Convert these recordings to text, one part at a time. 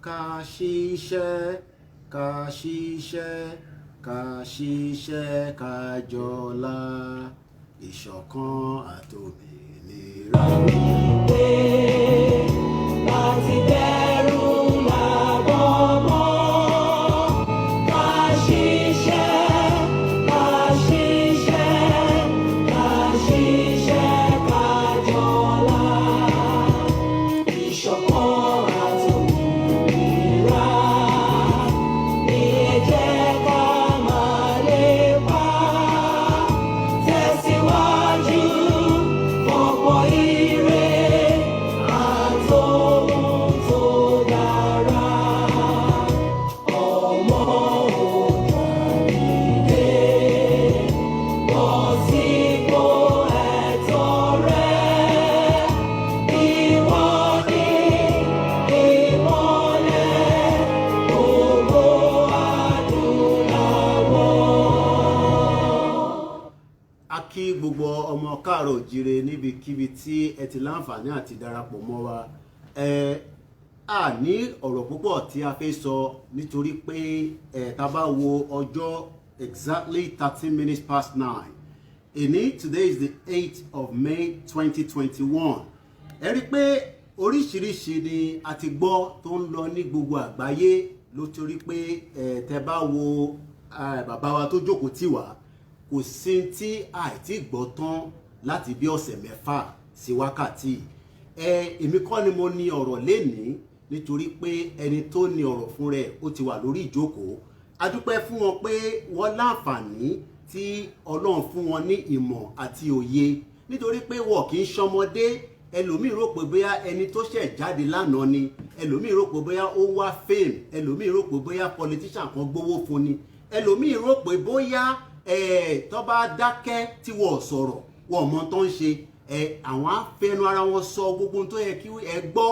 ká ṣiṣẹ́ ká ṣiṣẹ́ ká ṣiṣẹ́ ká jọlá ìṣọ̀kan àtòmìnira. wípé láti bẹ̀rù làbọ̀ mọ́ ká ṣiṣẹ́ ká ṣiṣẹ́ ká ṣiṣẹ́ ká jọlá ìṣọ̀kan àtòmìnira ní ẹ jẹ́ ká máa lépa tẹ̀síwájú ọ̀pọ̀ ire àtòhun tó dára ọmọ òòjà dìde bọ́ sípò ẹ̀tọ́ rẹ ìwọ ni ìmọ́lẹ̀ gbogbo adúláwọ̀. A kí gbogbo ọmọ káàárọ̀ òjíire níbikíbi tí ẹ ti láǹfààní àti darapọ̀ mọ́ wa. A ní ọ̀rọ̀ púpọ̀ tí a fẹ́ sọ nítorí pé tá bá wo ọjọ́ exactly 13 minutes past 9. Today is the 8th of May 2021. Ẹ rí pé oríṣiríṣi ni a ti gbọ́ tó ń lọ ní gbogbo àgbáyé lótorí pé tẹ́ bá wo bàbá wa tó jókòó tì wá kò sí tí àìtí gbọ́ tán láti bí ọ̀sẹ̀ mẹ́fà sí wákàtí. Èmi kọ́ ni mo ní ọ̀rọ̀ lénìí nítorí pé ẹni tó ní ọ̀rọ̀ fún rẹ̀ ó ti wà lórí ìjókòó. A dúpẹ́ fún wọn pé wọ́n láǹfààní tí Ọlọ́run fún wọn ní ìmọ̀ àti òye nítorí pé wọ́n kì í ṣọmọdé. Ẹlòmíì rò pé bóyá ẹni tó ṣẹ̀ jáde lánàá ni, ẹlòmíì rò pé bóyá ó wá fame, ẹlòmíì rò pé bóyá politician kan gbówó fún ni, ẹlòmíì rò pé bóyá tó bá dákẹ́ tí wọ́n sọ̀rọ̀ wọ́n mọ tó ń ṣe àwọn afẹnu ara wọn sọ gbogbo tó yẹ kí ẹ gbọ́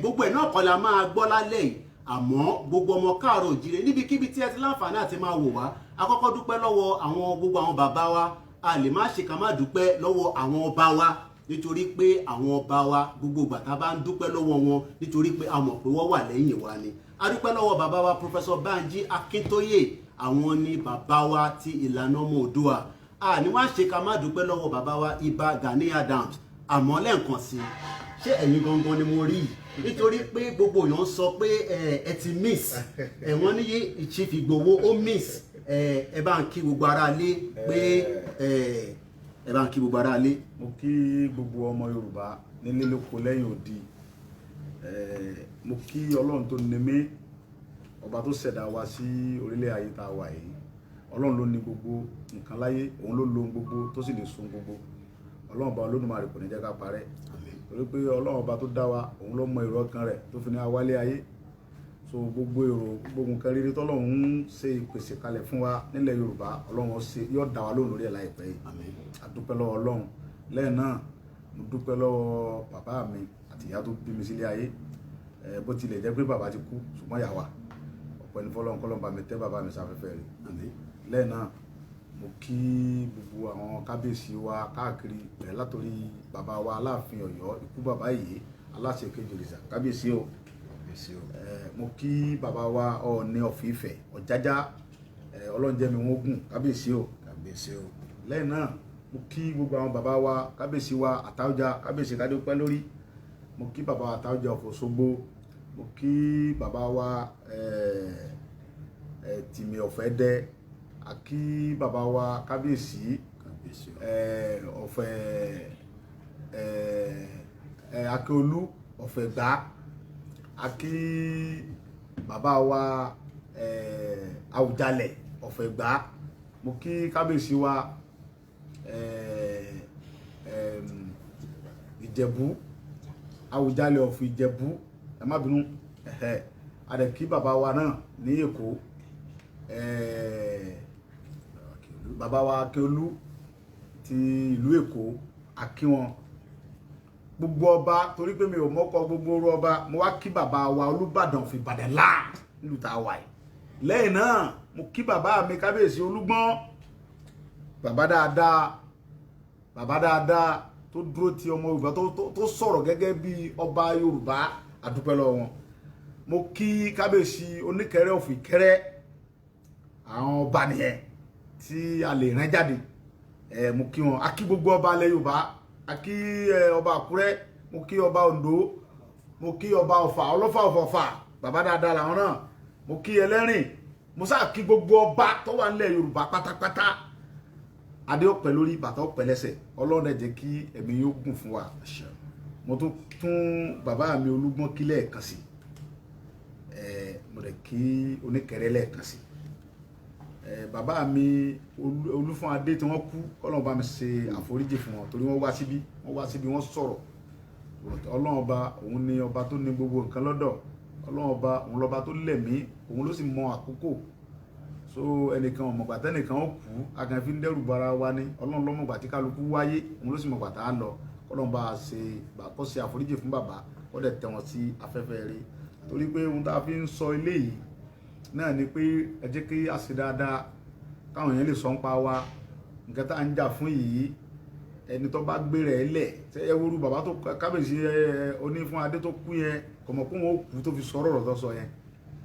gbogbo ẹ̀ náà kọ́ la máa gbọ́ lálẹ́ yìí. Àmọ́ gbogbo ọmọ káàárọ̀ òjíire níbikíbi tí ẹ ti láǹfààní àti máa wò wá, a kọ́kọ́ dúpẹ́ lọ́wọ́ gbogbo àwọn bàbá wa. A lè má ṣe ká má dúpẹ́ lọ́wọ́ àwọn ọba wa nítorí pé àwọn ọba wa gbogbo ìgbà tá a bá ń dúpẹ́ lọ́wọ́ wọn nítorí pé a mọ̀ pé wọ́n wà lẹ́yìn wa ni. A dúpẹ́ lọ́wọ́ bàbá wa Professor Banji Akintoye, àwọn ni bàbá wa ti ìlànà ọmọ Oòduà. A ní wá ṣe ká má dúpẹ́ lọ́wọ́ bàbá wa Ìbà Gani Adams. Àmọ́ lẹ́ẹ̀kan sí ṣé ẹ̀yin gangan ni mo rí yìí nítorí pé gbogbo èèyàn sọ pé ẹ ti miss wọ́n ní Chief Igboho ó miss. Ẹ bá ń kí gbogbo ara lé pé ẹ bá ń kí gbogbo ara lé. Mo kí gbogbo ọmọ Yorùbá nílé lóko lẹ́yìn odi. Mo kí Ọlọ́run tó ní mí, ọba tó ṣẹ̀dá wa sí orílẹ̀ ayé tá a wà yìí. Ọlọ́run ló ní gbogbo nǹkan láyé, òun ló lo gbogbo tó sì lè sun gbogbo. Ọlọ́run ọba Olódùmarè kò ní jẹ́ ká parẹ́. Torí pé Ọlọ́run ọba tó dá wa, òun ló mọ èrò ọkàn rẹ̀ tó fi ní awálé ayé. So gbogbo èrò gbogbo nǹkan rere tọ́lọ́run ń ṣe ìpèsè kalẹ̀ fún wa nílẹ̀ Yorùbá, Ọlọ́run yóò dá wa lóhùn lórí ẹ̀ láìpẹ́ yìí. A dúpẹ́ lọ́wọ́ Ọlọ́run. Lẹ́yìn náà mo dúpẹ́ lọ́wọ́ bàbá mi àti ìyá tó bí mi sílé ayé. Bó tilẹ̀ jẹ́ pé bàbá ti kú ṣùgbọ́n ìyá wà. Ọpẹ́ ní fọ́lọ́run kọ́lọ́run bá mi tẹ́ bàbá mi sáfẹ́fẹ́ rẹ̀. Lẹ́yìn náà mo kí gbogbo àwọn kábíyèsí wa káàkiri bẹ̀rẹ̀ látòrí bàbá wa Aláàfin Ọ̀yọ́ ikú bàbá yìí Aláṣẹ Kejì Òrìṣà kábíyèsí o. Mo kí bàbá wa Ọọ̀ni of Ifẹ̀ Ọ̀jájá ọlọ́njẹ́mi wọn gùn kábíyèsí o. Lẹ́yìn náà mo kí gbogbo àwọn bàbá wa kábíyèsí wa Àtaọ́jà kábíyèsí kádé pẹ́ lórí. Mo kí bàbá wa Àtaọ́jà of Òṣogbo. Mo kí bàbá wa Tìmì of Ẹdẹ. A kí bàbá wa kábíyèsí of Akíolú of Ẹ̀gbá. A kí bàbá wa Àwùjalẹ̀ of Ẹ̀gbá. Mo kí kábíyèsí wa Ìjẹ̀bú Àwùjalẹ̀ of Ìjẹ̀bú ẹ má bínú. A dẹ̀ kí bàbá wa náà ní Èkó bàbá wa Akíolú ti ìlú Èkó. A kí wọn gbogbo ọba torí pé mi ò mọ́kọ gbogbo orú ọba. Mo wá kí bàbá wa Olúbàdàn of Ìbàdàn láà nílùú tá a wà yìí. Lẹ́yìn náà mo kí bàbá mi kábíyèsí Olúgbọ́n, bàbá dáadáa tó dúró ti ọmọ Yorùbá tó sọ̀rọ̀ gẹ́gẹ́ bí ọba Yorùbá. A dúpẹ́ lọ́wọ́ wọn. mo kí kábíyèsí Oníkẹrẹ of Ìkẹrẹ àwọn ọba nìyẹn tí a lè rán jáde mo kí wọn. A kí gbogbo ọba ilẹ̀ Yorùbá, a kí ọba Àkúrẹ́, mo kí ọba Oǹdó, mo kí ọba Ọ̀fà, Ọlọ́fà Ọ̀fà, bàbá dáadáa làwọn náà, mo kí Ẹlẹ́rìn, mo sáà kí gbogbo ọba tó wà nílẹ̀ Yorùbá pátápátá. Adé ọ̀pẹ lórí, bàtà ọ̀pẹ lẹ́sẹ̀, Ọlọ́run ẹ jẹ́ kí ẹ̀mí yóò gùn fún wa. Mo tún bàbá mi Olúgbọ́n kí lẹ́ẹ̀kan sí, mo dẹ̀ kí Oníkẹrẹ lẹ́ẹ̀kan sí. Bàbá mi Olúfọ́n Adé tí wọ́n kú, Ọlọ́run bá mi ṣe àforíjì fún wọn torí wọ́n wá síbí wọ́n sọ̀rọ̀. Ọlọ́run ọba òun ni ọba tó ní gbogbo nǹkan lọ́dọ̀, Ọlọ́run ọba òun lọ́ba tó lẹ̀mí, òun ló sì mọ àkókò. So ẹnìkan ọmọgbà tẹnìkan ó kú, agan fi ń dẹ́rù bara wa ní. Ọlọ́run lọ́mọgbà tí kálukú wáyé, òun ló sì mọ̀gbà tá a lọ. Ọlọ́run bá kó ṣe àforíjì fún bàbá, kó dẹ̀ tẹ́ wọn sí afẹ́fẹ́ rí. Torí pé ohun tá a fi ń sọ eléyìí náà ni pé ẹ jẹ́ kí a ṣe dáadáa káwọn èèyàn lè sọ ń pa wa. Nǹkan tá à ń jà fún yìí, ẹni tó bá gbé rẹ̀ lẹ̀, ẹ wúru bàbá tó kábíyèsí Onífọ́n Adé tó kú yẹn, kò mọ̀ pé wọn ó kú tó fi sọ̀rọ̀ ọ̀rọ̀ tó sọ yẹn.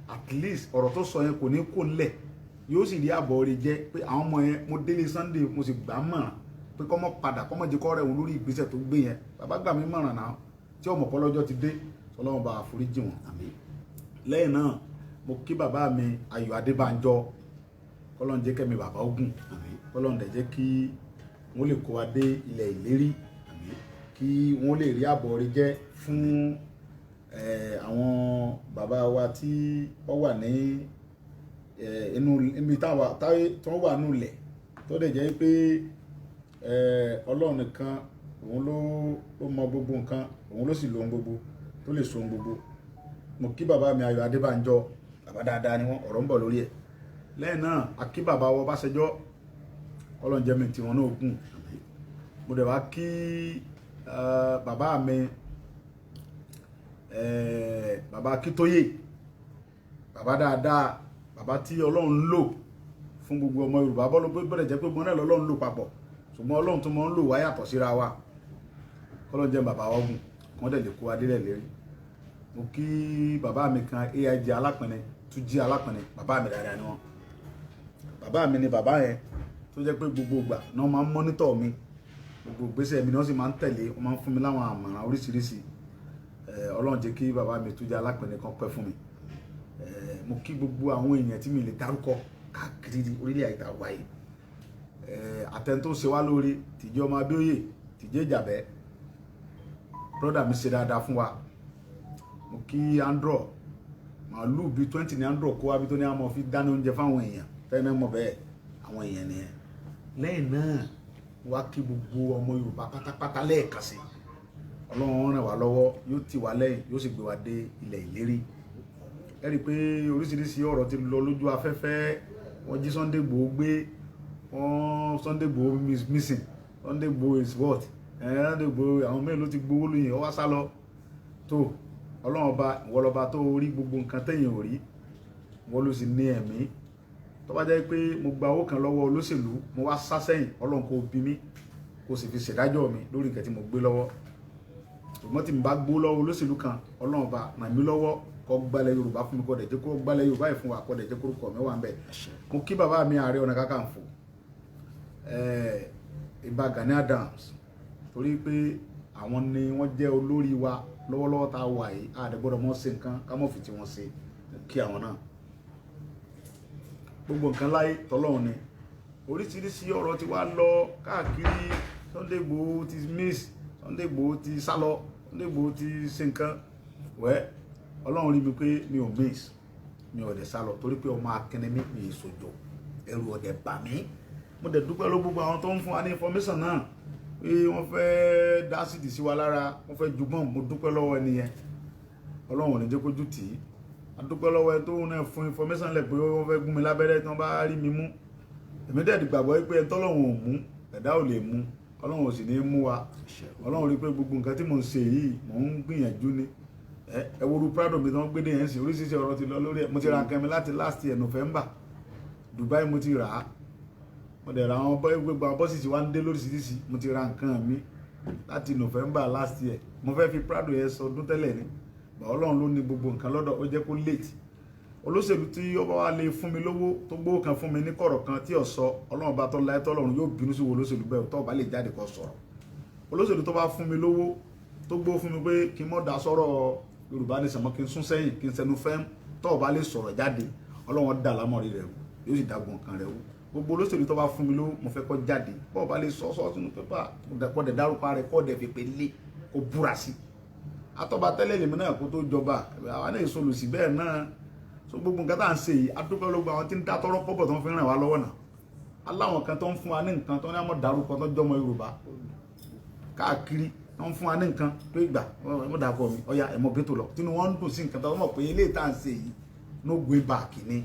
At least ọ̀rọ̀ tó sọ yẹn kò ní kó lẹ̀, yóò sì rí àbọ̀ rẹ̀ jẹ́ pé àwọn ọmọ yẹn, mo délé Sunday mo sì gbà mọ̀ràn pé kọ́mọ padà kọ́mọ jẹ́ kọ́ rẹ̀ wọn lórí ìgbésẹ̀ tó gbé yẹn. Bàbá gbà mí mọ̀ràn náà tí ọmọ pọ́lọ́jọ́ ti dé, Ọlọ́run bá àforíjì wọn. Lẹ́yìn náà mo kí bàbá mi Ayọ̀ Adébánjọ, kọ́lọ́n jẹ́ kẹ́mi bàbá ogun, kọ́lọ́n dẹ̀ jẹ́ kí wọ́n lè kó wa dé ilẹ̀ ìlérí, kí wọ́n lè rí àbọ̀ rẹ̀ jẹ́ fún àwọn bàbá wa tí wọ́n wà ní inú ibi tí wọ́n wà nù lẹ̀, tó dẹ̀ jẹ́ pé Ọlọ́run nìkan òun ló mọ gbogbo nǹkan, òun ló sì lo ohun gbogbo, tó lè so ohun gbogbo. Mo kí bàbá mi Ayọ̀ Adébánjọ, bàbá dáadáa ni wọ́n, ọ̀rọ̀ ń bọ̀ lórí ẹ̀. Lẹ́yìn náà a kí bàbá wa Ọbásanjọ́, Ọlọ́run jẹ́ mi tí wọn náà gùn. Mo dẹ̀ wá kí bàbá mi bàbá Akíntóyè, bàbá dáadáa, bàbá tí Ọlọ́run ń lò fún gbogbo ọmọ Yorùbá. Bọ́lọ́ pé bọ́dẹ̀ jẹ́ pé gbọ́n náà lọ́lọ́run lò papọ̀, ṣùgbọ́n Ọlọ́run tó máa ń lò wá yàtọ̀ síra wa. Ọlọ́run jẹ́ bàbá wa gùn, wọ́n dẹ̀ lè kó adélẹ̀ lérí. Mo kí bàbá mi kan AIG Alápẹ̀nẹ̀, Túnjí Alápẹ̀nẹ̀, bàbá mi dáadáa ni wọ́n. Bàbá mi ni bàbá yẹn tó jẹ́ pé gbogbo ìgbà náà máa ń mọ́nítọ̀ mi, gbogbo ìgbésẹ̀ mi ni wọ́n sì máa ń tẹ̀lé, wọ́n máa ń fún mi láwọn àmọ̀ràn oríṣiríṣi. Ọlọ́run jẹ́ kí bàbá mi Túnjí Alápẹ̀nẹ̀ kan pẹ́ fún mi. Mo kí gbogbo àwọn èèyàn tí mi lè dárúkọ káàkiri orílẹ̀ àyíká wáyé. Àtẹn tó ṣe wá lórí Tìjẹ́ ọmọ Abíóyè, Tìjẹ́ Ìjàbẹ́, brọ́dà mi ṣe dáadáa fún wa. Mo kí Andro, màálù bíi 20 ní Andro kó wá bí tó ní àmọ́ fi dáná oúnjẹ fáwọn èèyàn, fẹ́ẹ́ mọ̀ bẹ́ẹ̀ àwọn èèyàn nìyẹn. Lẹ́yìn náà wá kí gbogbo ọmọ Yorùbá pátápátá lẹ́ẹ̀kan sí. Ọlọ́run ràn wá lọ́wọ́, yóò tì wá lẹ́yìn, yóò sì gbé wa dé ilẹ̀ ìlérí. Ẹ rí i pé oríṣiríṣi ọ̀rọ̀ ti lọ lójú afẹ́fẹ́. Wọ́n jí Sunday Igboho gbé, wọ́n Sunday Igboho missing, Sunday Igboho is what? Sunday Igboho àwọn mélòó ti gbowó lóyìn, ó wá sá lọ. Tó Ọlọ́run ọba, ìwọ lọba tó rí gbogbo nǹkan tẹ̀yìn ò rí, wọ́n ló sì ní ẹ̀mí. Tó bá jẹ́ pé mo gba owó kan lọ́wọ́ olóṣèlú, mo wá sá sẹ́yìn, Ọlọ́run kò bí mi, kò sì fi ṣèdájọ́ mi lórí nǹkan tí mo gbé lọ́wọ́. Ṣùgbọ́n tí mo bá gbó lọ́wọ́ olóṣèlú kan, Ọlọ́run ọba ràn mí lọ́wọ́, kó gbálẹ̀ Yorùbá fún mi, kó dẹ̀ jẹ́ kó gbálẹ̀ Yorùbá yìí fún wa, kó dẹ̀ jẹ́ kórúkọ mi wà ń bẹ̀. Mo kí bàbá mi Ààrẹ Ọ̀nà Kakanfò, Ìbà Gani Adams, torí pé àwọn ni wọ́n jẹ́ olórí wa lọ́wọ́lọ́wọ́ tá a wà yìí. Àdẹ̀gbọ́dọ̀ mọ́ ṣe nǹkan ká mọ̀ fi tí wọ́n ṣe, kí àwọn náà. Gbogbo nǹkan láyé tọ́lọ́run ni. Oríṣiríṣi ọ̀rọ̀ ti wá lọ káàkiri. Sunday Igboho ti miss, Sunday Igboho ti sálọ, Sunday Igboho ti ṣe nǹkan. Ọlọ́run rí mi pé mi ò miss, mi ò dẹ̀ sálọ torí pé ọmọ akẹni mi ìṣòjò, ẹrù ọ̀dẹ̀ bà mí. Mo dẹ̀ dúpẹ́ lọ gbogbo àwọn tó ń fún wa ní information náà pé wọ́n fẹ́ dá sídìí sí wa lára, wọ́n fẹ́ jugbọ́n. Mo dúpẹ́ lọ́wọ́ ẹni yẹn, Ọlọ́run ò ní jẹ́ kójú tì í. A dúpẹ́ lọ́wọ́ ẹ tó náà fún information lẹ̀ pé wọ́n fẹ́ gún mi lábẹ́rẹ́ tí wọ́n bá rí mi mú. Èmi dẹ̀ gbàgbọ́ pé ẹni tọ́lọ́run ò mú, ẹ̀dá ò lè mú, Ọlọ́run ò sì ní mú wa. Ọlọ́run rí pé gbogbo nǹkan tí mò ń ṣe yìí mò ń gbìyànjú ni. Ẹ wo Prado mi tí wọ́n gbé dé yẹn sí, oríṣiríṣi ọ̀rọ̀ ti lọ lórí ẹ̀. Mo ti ra nǹkan mi láti last year November, Dubai mo ti rà á. Mo dẹ̀ ra àwọn gbogbo àwọn bọ́sì tí wá ń dé lóríṣiríṣi. Mo ti ra nǹkan mi láti November last year. Mo fẹ́ fi Prado yẹn sọdún tẹ́lẹ̀ ni, Ọlọ́run ló ní gbogbo nǹkan lọ́dọ̀ ó jẹ́ kó late olóṣèlú tí ó bá wá lè fún mi lówó tó gbówó kan fún mi ní kọ̀rọ̀ kan tí ó sọ Ọlọ́run bá tọ́ láyé tọ́lọ́run yóò bínú sí wo olóṣèlú bẹ́ẹ̀ tó bá lè jáde kó sọ̀rọ̀ olóṣèlú tó bá fún mi lówó tó gbówó fún mi pé kí n mọ́ da sọ̀rọ̀ Yorùbá ní sàmọ́ kí n sún sẹ́yìn kí n sẹnu fẹ́ tó bá lè sọ̀rọ̀ jáde Ọlọ́run dà lámọ̀rí rẹ̀ yóò sì dàgbọ̀n nǹkan rẹ̀ wò gbogbo olóṣèlú tó bá fún mi lówó mo fẹ́ kó jáde bó bá lè sọ sínú pépà kó dẹ̀ dárúkọ rẹ̀ kó dẹ̀ fi pé lé kó búra sí atọ́ba tẹ́lẹ̀ lèmi náà kó tó jọba àwọn náà èso lòsì bẹ́ẹ̀ náà so gbogbo nǹkan tá à ń ṣe yìí adúpẹ́ ló gba àwọn tí ń dá tọrọ pọ́pọ̀ tó ń fi ràn wá lọ́wọ́ náà aláwọn kan tó ń fún wa ní nǹkan tó ní àmọ́ dárúkọ tó jọmọ Yorùbá káàkiri tó ń fún wa ní nǹkan tó ìgbà ẹmọ dàpọ̀ mi ọya ẹmọ bẹ́tò lọ tínú wọn ń dùn sí nǹkan tó mọ̀ pé eléyìí tá à ń ṣe yìí no going back ni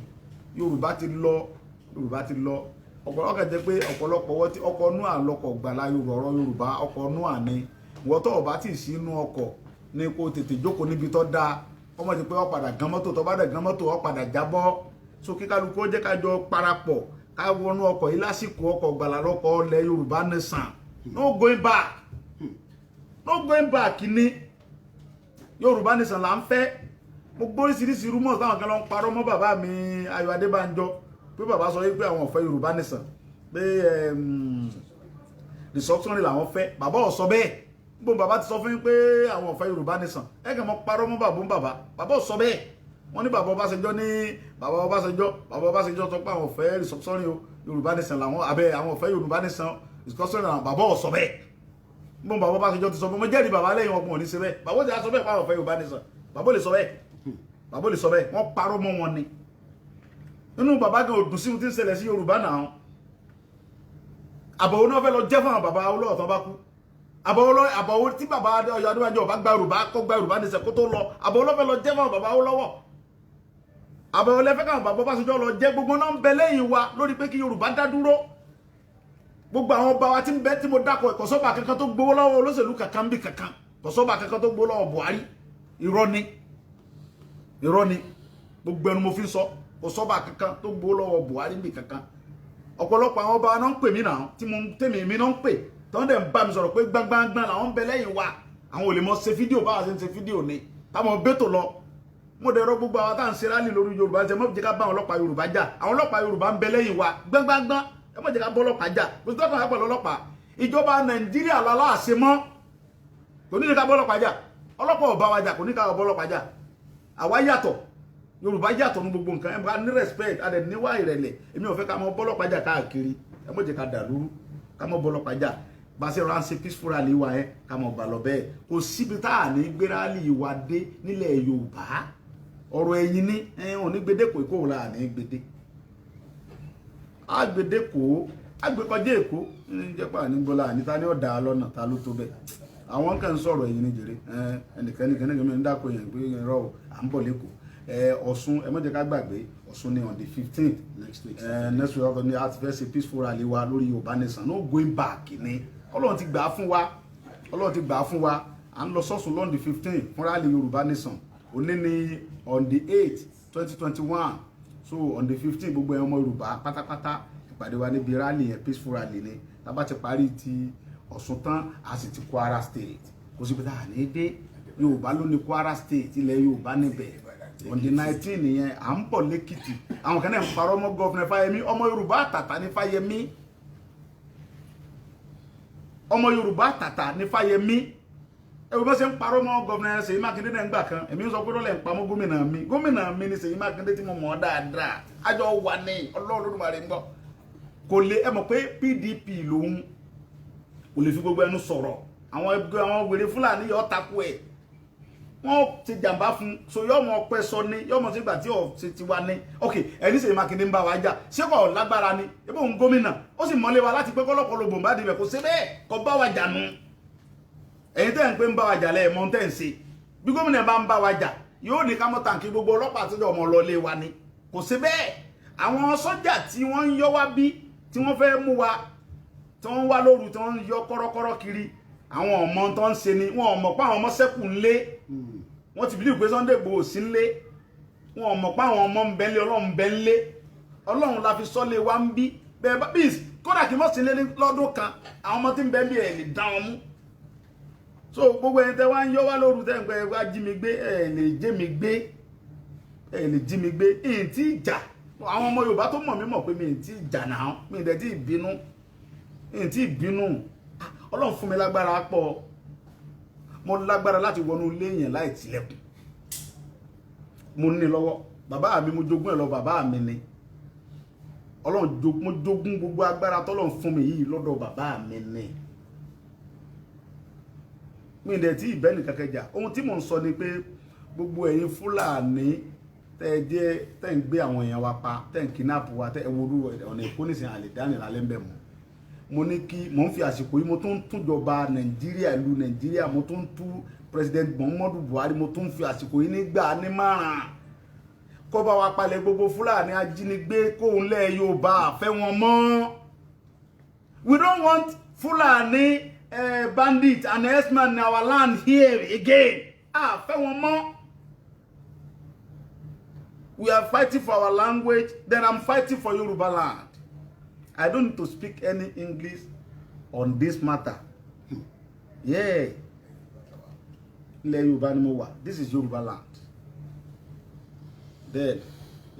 Yorùbá ti lọ ọ̀pọ̀lọpọ̀ jẹ́ pé ọ̀pọ̀lọpọ̀ wọ́n ti ọkọ̀ nú àlọ́kọ̀ gbàlá Yorùbá ọkọ̀ nú àní wọ́n tó ọ̀bá tì sí inú ọkọ̀ ní kó tètè jókòó níbi tó dáa ọmọ ti pé ó padà gan mọ́tò tó bá dẹ̀ gan mọ́tò ó padà jábọ́ so kíkálukú ó jẹ́ ká jọ parapọ̀ ká wọnú ọkọ̀ yìí lásìkò ọkọ̀ gbàlà lọ́kọ̀ ilẹ̀ Yorùbá nation no going back ní Yorùbá nation là ń fẹ́ mo gbóríṣiríṣi rumors táwọn kan lọ ń parọ́ mọ́ bàbá mi Ayọ̀ Adébánjọ pé bàbá sọ wípé àwọn ò fẹ́ Yorùbá nation pé restructuring làwọn fẹ́ bàbá ò sọ bẹ́ẹ̀ bó bàbá ti sọ fún yín pé àwọn ò fẹ́ Yorùbá nation ẹ kàn mọ́ parọ́ mọ́ bàbá ò sọ bẹ́ẹ̀ wọ́n ní bàbá Ọbásanjọ́ sọ pé àwọn ò fẹ́ restructuring Yorùbá nation làwọn abẹ́ àwọn ò fẹ́ Yorùbá nation restructuring làwọn bàbá ò sọ bẹ́ẹ̀ bó bàbá Ọbásanjọ́ ti sọ fún mi jẹ́rìí bàbá lẹ́yìn ọgbọ̀n ní ṣe bẹ́ẹ̀ bàbá ti sọ bẹ́ẹ̀ pé àwọn ò fẹ́ Yorùbá nation bàbá ò lè sọ bẹ́ẹ̀ wọ́n parọ́ mọ́ wọn ni inú bàbá gan òdùn sí ti ń ṣẹlẹ̀ sí Yorùbá náà àbọ̀wọ́ náà fẹ́ lọ jẹ́ fún àwọn bàbá olóòtú tó bá kú àbọ̀wọ́ tí bàbá Ọ̀yọ́ Adébánjọ bá gba Yorùbá nìṣẹ́ kó tó lọ àbọ̀wọ́ náà fẹ́ lọ jẹ́ fún àwọn bàbá olówó àbọ̀wọ́ lẹ́fẹ́ káwọn bàbá Ọbásanjọ́ lọ jẹ́ gbogbo náà ń bẹ lẹ́yìn wa lórí pé kí Yorùbá dá dúró gbogbo àwọn ọba wa tí ń bẹ tí mo dákọ̀ kọ̀sọ́bà kankan tó gbowó lọ́wọ́ olóṣèlú kankan bí kankan kọ̀sọ́bà kankan tó gbowó lọ́wọ́ Buhari irọ́ ni gbogbo ẹnu mo fi sọ kọ̀sọ́bà kankan tó gbowó lọ́wọ́ Buhari bí kankan ọ̀pọ̀lọpọ̀ àwọn ọba náà ń pè mí náà tí mo tèmi mi náà ń pè tí wọ́n dẹ̀ ń bá mi sọ̀rọ̀ pé gbangban làwọn ń bẹ lẹ́yìn wa àwọn ò lè mọ ṣe fídíò báwa ṣe ń ṣe fídíò ni táwọn bẹ́tò lọ mo dẹ̀ rọ gbogbo àwọn tá à ń ṣe rálì lórí Yorùbá ṣe mọ́ jẹ́ ká bá àwọn ọlọ́pàá Yorùbá jà àwọn ọlọ́pàá Yorùbá ń bẹ lẹ́yìn wa gbangban ẹ mọ́ jẹ́ ká bọ́ ọlọ́pàá jà kò sí tó kàn pẹ̀lú ọlọ́pàá ìjọba Nàìjíríà láláàṣẹ mọ́ kò ní ká bọ́ ọlọ́pàá jà ọlọ́pàá ò bá wa jà kò ní ká bọ́ ọlọ́pàá jà àwa yàtọ̀ Yorùbá yàtọ̀ ní gbogbo nǹkan ẹ bá ní respect adẹ níwá ìrẹ̀lẹ̀ èmi ò fẹ́ ká mọ bọ́lọ́pàá jà káàkiri ẹ mọ̀ jẹ́ ká dàlúrú ká mọ bọ́lọ́pàá jà bá ṣe ránṣẹ́ peaceful rally wa ẹ ká mọ bà lọ bẹ́ẹ̀ kò síbi tá à ní gbé rally wa dé nílẹ̀ Yorùbá ọ̀rọ̀ ẹ̀yìn ní ò ní gbedeko Èkó la ní gbede agbedeko agbekọjá Èkó ní jẹ́pà ní gbọ́lá ní ta ní ọ̀dà lọ́nà ta ló tó bẹ́ẹ̀ àwọn kan sọ̀rọ̀ ẹ̀yìn ní jèrè ẹnìkan ń dákọ̀ yẹn pé rọ à ń bọ̀ lẹ́kọ̀ọ́ Ọ̀ṣun ẹ má jẹ́ ká gbàgbé Ọ̀ṣun ni on the 15th next week ọ̀tọ̀ ni a ti fẹ́ ṣe peaceful rally wa lórí Yorùbá nation no going back ni Ọlọ́run ti gbà á fún wa à ń lọ sọ́sùn lọ́n the 15th fún rally Yorùbá nation òní ni on the 8th 2021 so on the 15th gbogbo ẹ̀yàn ọmọ Yorùbá pátápátá ìpàdé wa níbi rally yẹn peaceful rally ni tá bá ti parí ti Ọ̀ṣun tán a sì ti Kwara state kò sí pé tá à ní dé Yorùbá ló ní Kwara state ilẹ̀ Yorùbá níbẹ̀ on the 19 nìyẹn à ń bọ̀ lẹ́kìtì àwọn kan náà ń parọ́ mọ́ gọ́fìnà Fáyẹmí ọmọ Yorùbá àtàtà ní Fáyẹmí ẹ̀rù bá ṣe ń parọ́ mọ́ gọ́fìnà Ṣèyí Mákindé náà ń gbà kan èmi ń sọ pé lọ́lẹ̀ ń pamọ́ gómìnà mi ni Ṣèyí Mákindé tí mo mọ̀ ọ́ dáadáa àjọ wà ní Ọlọ́run Olódùmarè ń gbọ́ kò lè ẹ mọ̀ pé PDP lòun kò lè fi gbogbo ẹnu sọ̀rọ̀ àwọn wèrè Fúlàní yọ takú ẹ̀ wọ́n ti jàmbá fún so yọ́ mọ̀ ọpẹ́ sọ ní yọ́ mọ̀ sí ìgbà tí ọ̀ ṣe ti wá ní ok ẹni Ṣèyí Mákindé ń bá wa jà ṣé kò lágbára ni ebó òun gómìnà ó sì mọ́lé wa láti pé kọ́lọ́pọ̀ ló bòǹbá dìbẹ̀ kò sí bẹ́ẹ̀ kò bá wa jà nù ẹ̀yin tẹ́ ń pé ń bá wa jà lẹ́ẹ̀ mọ́ tẹ́ ń ṣe bí gómìnà bá ń bá wa jà yóò ní ká mọ́ tàǹkì gbogbo ọlọ́pàá àtijọ́ ọmọ lọlé wa ni kò sí bẹ́ẹ̀ àwọn sọ́jà tí wọ́n ń yọ wá bí tí wọ́n fẹ́ mú wa tí wọ́n wá lóru tí wọ́n ń yọ kọ́rọ́kọ́rọ́ kiri àwọn ọmọ tó ń ṣe ni wọn mọ̀ pé àwọn ọmọ ṣẹ́kù ńlé wọ́n ti bílíù pé Sunday Igboho sí ńlé wọn mọ̀ pé àwọn ọmọ ń bẹ ńlé Ọlọ́run ń bẹ ńlé Ọlọ́run la fi sọ́lé wa ń bí bẹ́ẹ̀ bá bí kódà kí n mọ̀ sí lé lọ́dún kan àwọn ọmọ tí ń bẹ bí ẹ̀ lè dá wọn mú so gbogbo ẹni tẹ́ wá ń yọ wá lóru tẹ́ ń pẹ́ wá jí mi gbé ẹ lè jẹ́ mi gbé ẹ lè jí mi gbé èyí tí ìjà àwọn ọmọ Yorùbá tó mọ̀ mí mọ̀ pé mi ì tí ìjà náà mi ì dẹ̀ tí ìbínú èyí tí ìbínú Ọlọ́run fún mi lágbára pọ̀ mo lágbára láti wọnú ilé yẹn láì tilẹ̀kùn mo ní lọ́wọ́ bàbá mi mo jogún ẹ̀ lọ bàbá mi ni Ọlọ́run mo jogún gbogbo agbára tọ́lọ́run fún mi yìí lọ́dọ̀ bàbá mi ni mi dẹ̀ tí ìbẹ́ nìkan kẹjà ohun tí mò ń sọ ni pé gbogbo ẹ̀yin Fúlàní tẹ́ ń gbé àwọn èèyàn wa pa tẹ́ ń kidnap wa tẹ́ ewúrú ọ̀nà ìkónísìn àlè dání lálẹ́ ń bẹ̀ mọ́ mo ní kí mò ń fi àsìkò yìí mo tún túnjọba Nàìjíríà ìlú Nàìjíríà mo tún tú President Muhammadu Buhari mo tún fi àsìkò yìí nígbà ní márùn kó bá wa palẹ̀ gbogbo Fúlàní ajínigbé kóun lẹ̀ Yorùbá fẹ́ wọn mọ́. We don't want Fulani bandit and herdsmen in our land here again. Fẹ́ wọn mọ́. We are fighting for our language, then I'm fighting for Yoruba land. I don't need to speak any English on this matter. Yeah. Ilẹ̀ Yorùbá ni mo wà. This is Yoruba land. Then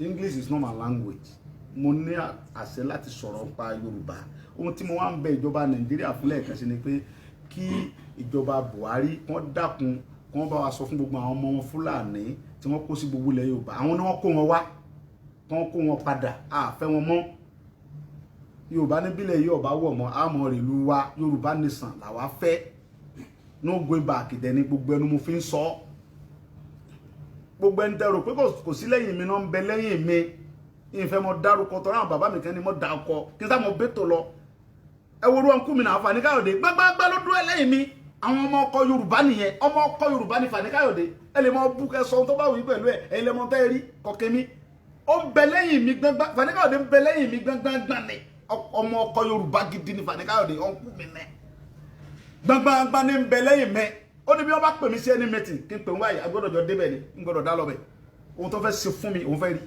English is not my language. Mo ní àṣẹ láti sọ̀rọ̀ pa Yorùbá. Ohun tí mo wá ń bẹ ìjọba Nàìjíríà fún lẹ́ẹ̀kan sí ni pé kí ìjọba Buhari kàn dákun kàn bá wa sọ fún gbogbo àwọn ọmọ wọn Fúlàní tí wọ́n kó sí gbogbo ilẹ̀ Yorùbá. Àwọn ni wọ́n kó wọn wá. Kàn kó wọn padà. Fẹ́ wọn mọ́. Yorùbá ní bílẹ̀ yìí ọba wọ̀ mọ́ àmọ́ rẹ̀ ìlú wa Yorùbá nation làwa fẹ́. No going back dẹni gbogbo ẹnu mo fi ń sọ. Gbogbo ẹni tẹ́ rò pé kò sí lẹ́yìn mi náà ń bẹ lẹ́yìn mi. Ìfẹ́ mo dárúkọ tọ́ra àwọn bàbá mi kan ni mo dá ọkọ kí n sá mo bẹ́tò lọ. Ẹ wo ruwan kú mi náà Fani Káyọ̀dé gbágbágbá ló dúró lẹ́yìn mi. Àwọn ọmọ ọkọ Yorùbá nìyẹn ọmọ ọkọ Yorùbá ni Fani Káyọ̀dé. Ẹ lè mọ bú kẹ sọ ohun tó bá wù yín pẹ̀lú ẹ̀ ẹ̀yin lè mọ tẹ́ rí kọ̀kẹ́ mi. Ó ń bẹ lẹ́yìn mi gbágbá Fani Káyọ̀dé ń bẹ lẹ́yìn mi gbágbágbá ni. Ọmọ ọkọ Yorùbá gidi ni Fani Káyọ̀dé ọ̀nkú mi nẹ. Gbágbágbá ni ń bẹ lẹ́yìn mẹ́. Ó ní bí wọ́n bá pè mí sí ẹni mẹ́tì kí n pè wọ́n àyè agbọ́dọ̀ jọ débẹ̀ ni n gbọ́dọ̀ dá lọ bẹ̀. Ohun tó fẹ́ ṣe fún mi òun fẹ́ rí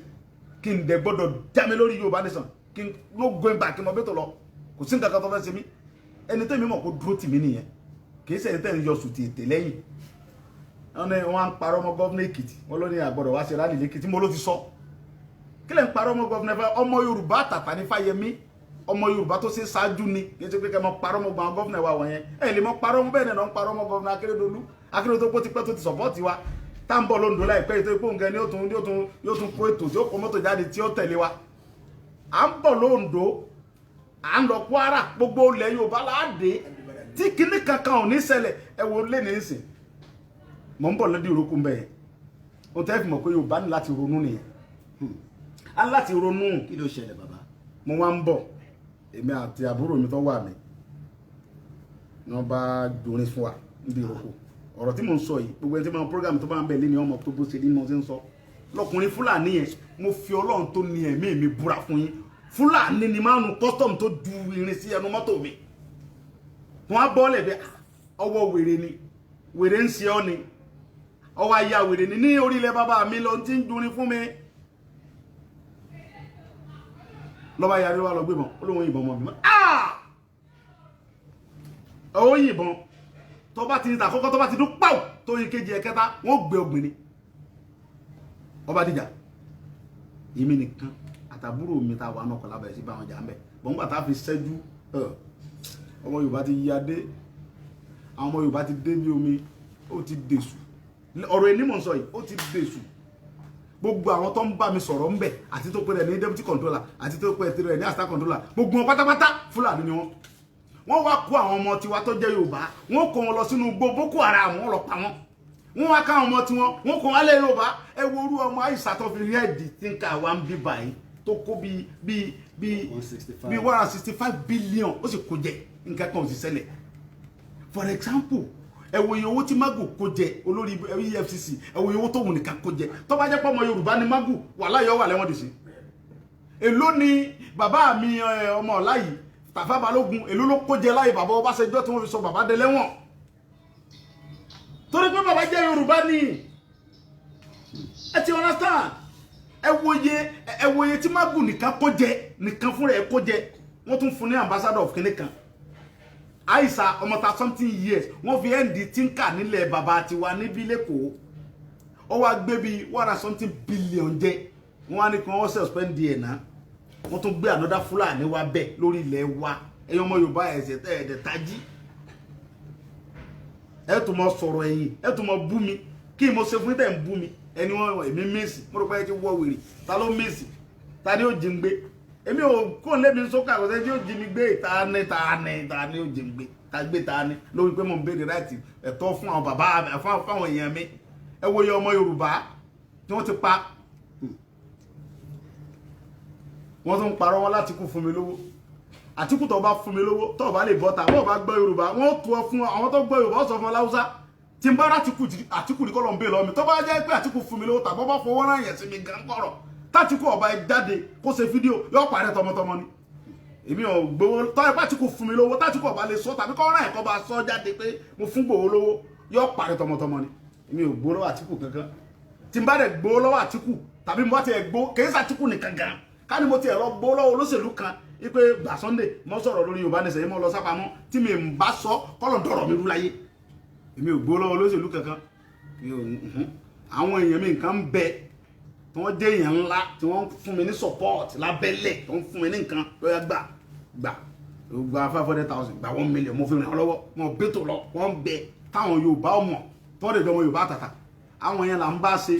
kí n dẹ̀ gbọ́dọ̀ já mi lórí Yorùbá nation kí n ló going back kí n mọ bẹ́tò lọ kò sí nǹkan kan tó fẹ́ ṣe mí ẹni tẹ́mi mọ̀ kó dúró tì mí nìyẹn kì í ṣe ẹni tẹ́mi yọ sùn ti ètè lẹ́yìn wọ́n ní wọ́n á ń parọ́ ọmọ gọ́vnà Èkìtì wọ́n ló ní àgbọ̀dọ̀ wá ṣe rálì lẹ́kìtì mo ló ti sọ kí lẹ́ ń parọ́ ọmọ gọ́vnà fẹ́ ọmọ Yorùbá àtàtà ní Fáyẹmí ọmọ Yorùbá tó ṣe ṣáájú ni kì í ṣe pé kẹ́ mọ parọ́ ọmọ gbọ́n gọ́vnà wa wọ̀nyẹn ẹ̀ lè mọ parọ́ ọmọ bẹ́ẹ̀ náà ń parọ́ ọmọ gọ́vnà Akérédolú tó ti pẹ́ tó ti sọ̀pọ́ọ̀tì wa tá ń bọ̀ lóńdó láìpẹ́ ètò ìpò nǹkan ni yóò tún kó ètò tí ó kó mọ́tò jáde tí ó tẹ̀lé wa à ń bọ̀ lóńdó à ń lọ Kwara gbogbo ilẹ̀ Yorùbá láàdé tí kinní kankan ò ní ṣẹlẹ̀ ẹ wo lé ní ìsìn mọ̀ ń bọ̀ lọ́dí ìrókù mbẹ̀ yẹn o tẹ́ fi mọ̀ pé Yorùbá ní láti ronú nìyẹn á láti ronú. Kí ló ṣẹlẹ̀ bàbá? Mo wá ń bọ̀ èmi àti àbúrò mi tó wà mí ni wọ́n bá dorin fún wa níbi ìrókù ọ̀rọ̀ tí mo ń sọ yìí gbogbo ẹni tí mo program tó bá ń bẹ̀ lé ní ọmọ tó bó ṣe ní mo ṣe ń sọ lọkùnrin Fúlàní yẹn mo fi Ọlọ́run tó ní ẹ̀mí mi búra fún yín Fúlàní ni máa ń custom tó du irin sí ẹnu mọ́tò mi wọ́n á bọ́ọ̀lẹ̀ bẹ́ẹ̀ ọwọ́ wèrè ni wèrè ń ṣe ọ́ ni ọwọ́ ayé wèrè ni ní orílẹ̀ bàbá mi lọ tí ń durin fún mi lọ́ba yarí wa lọ gbébọn ó lóun yìnbọn mọ́ mi ó yìnbọn tó bá ti ní àkọ́kọ́ tó bá ti dún pàù tó yí kejì ẹ̀kẹta wọ́n gbé ọgbìn ni ọba dìjà èmi nìkan àtàbúrò mi ta wà náà kọ̀ lábẹ̀rẹ̀ sí bá wọn jà ń bẹ̀ bọ́ngbà tá fi ṣẹ́jú ọmọ Yorùbá ti yí adé àwọn ọmọ Yorùbá ti dé bí omi ó ti dèṣù ọ̀rọ̀ ẹni mò ń sọ yìí ó ti dèṣù gbogbo àwọn tó ń bá mi sọ̀rọ̀ ń bẹ̀ àti tó pẹ́ rẹ̀ ní deputy controller àti tó pẹ́ rẹ̀ ní assistant controller gbogbo wọn pátápátá Fúlàní ni wọ́n wá kó àwọn ọmọ tiwa tó jẹ́ Yorùbá wọ́n kó wọn lọ sínú igbó Boko Haram wọ́n lọ pa wọ́n wá káwọn ọmọ tiwọn wọ́n kó wọn lé Yorùbá ẹ wo orú ọmọ Àìsà tó fi rí ẹ̀dì tí ń ka wa ń bí báyìí tó kó bí 165 billion ó sì kó jẹ nǹkan kan ò sì ṣẹlẹ̀ for example ẹ wo iye owó tí Magu kó jẹ olórí EFCC ẹ wo iye owó tó wù nìkan kó jẹ tó bá jẹ́ pé ọmọ Yorùbá ni Magu wàhálà yọ wà lẹ́wọ̀n dì sí èló ni bàbá mi ọmọ ọ̀la yìí Tafa Balógun èló ló kó jẹ láyé bàbá Ọbásanjọ́ tí wọ́n fi sọ bàbá dé lẹ́wọ̀n torí pé bàbá jẹ́ Yorùbá ni ẹ ti understand ẹ wòye tí Magu nìkan kó jẹ nìkan fúnra ẹ kó jẹ wọ́n tún fún ní ambassador of kìnìún kan Aisha ọmọ ta something years wọ́n fi end tinka nílẹ̀ bàbá tiwa níbí lẹ́kọ̀ọ́ ó wá gbé bí 100 something billion jẹ wọ́n wá ní kan wọ́n suspend ẹ̀ náà wọ́n tún gbé another Fúlàní wa bẹ́ẹ̀ lórí ilẹ̀ wa ẹ̀yin ọmọ Yorùbá ẹ̀sẹ̀ tẹ́ ẹ̀dẹ̀ tají ẹ̀ tún mọ sọ̀rọ̀ ẹ̀yìn ẹ̀ tún mọ bú mi kí mo ṣe fún tẹ̀ ń bú mi ẹni wọn èmi mèsì mo rò pé ẹ ti wọ wèrè ta ló mèsì ta ni ó jí ń gbé èmi ò kó lé mi sókè àkọsẹ́ tí ó jí mi gbé ta ni ó jí ń gbé ta gbé ta ni lórí pé mo ń béèrè láti ẹ̀tọ́ fún àwọn bàbá fún àwọn èèyàn mi ẹ wo iye ọmọ Yorùbá tí wọ́n ti pa wọ́n tún parọ́ wọn láti kú fún mi lówó Àtíkù tó bá fún mi lówó tó bá lè bọ́ta wọ́n bá gbọ́ Yorùbá wọ́n tó fún àwọn tó gbọ́ Yorùbá sọ fún Láúsá tí n bá rà Àtíkù ní kọ́ ló ń bè lọ́mi tó bá jẹ́ pé Àtíkù fún mi lówó tàbí bá fowó rán yẹn sí mi gan kọ̀rọ̀ tÁtíkù ọba jáde kó ṣe fídíò yóò parẹ́ tọmọtọmọ ni èmi ò gbowó tọ́ ẹ Àtíkù fún mi lówó tÁtíkù ọba lè sọ tàbí kọ́ rán ẹ̀kọ́ bá sọ jáde pé mo fún gbowó lówó yóò parẹ́ tọmọtọmọ ni èmi ò gbowó lọ́wọ́ Àtíkù kankan tí n bá dẹ̀ gbowó lọ́wọ́ Àtíkù tàbí mo bá tiẹ̀ gbó kì í ṣe Àtíkù nìkan gan ká ní mo tiẹ̀ lọ gbowó lọ́wọ́ olóṣèlú kan ipe gbà Sunday mo sọ̀rọ̀ lórí Yorùbá Nation yìí mo lọ sápamọ́ tí mi ń bá sọ kọ́lọ̀ dọ̀rọ̀ mi rú láyé èmi ò gbowó lọ́wọ́ olóṣèlú kankan àwọn èèyàn mi nǹkan ń bẹ tí wọ́n jẹ́ èèyàn ńlá tí wọ́n fún mi ní support lábẹ́lẹ̀ tí wọ́n fún mi ní nǹkan lọ́yà gba 500,000 gba 1 million mo fi ràn án lọ́wọ́ wọn bẹ́tò lọ wọ́n bẹ táwọn Yorùbá ọmọ tọ́lẹ̀ dọ́mọ Yorùbá tàtà àwọn yẹn là ń bá ṣe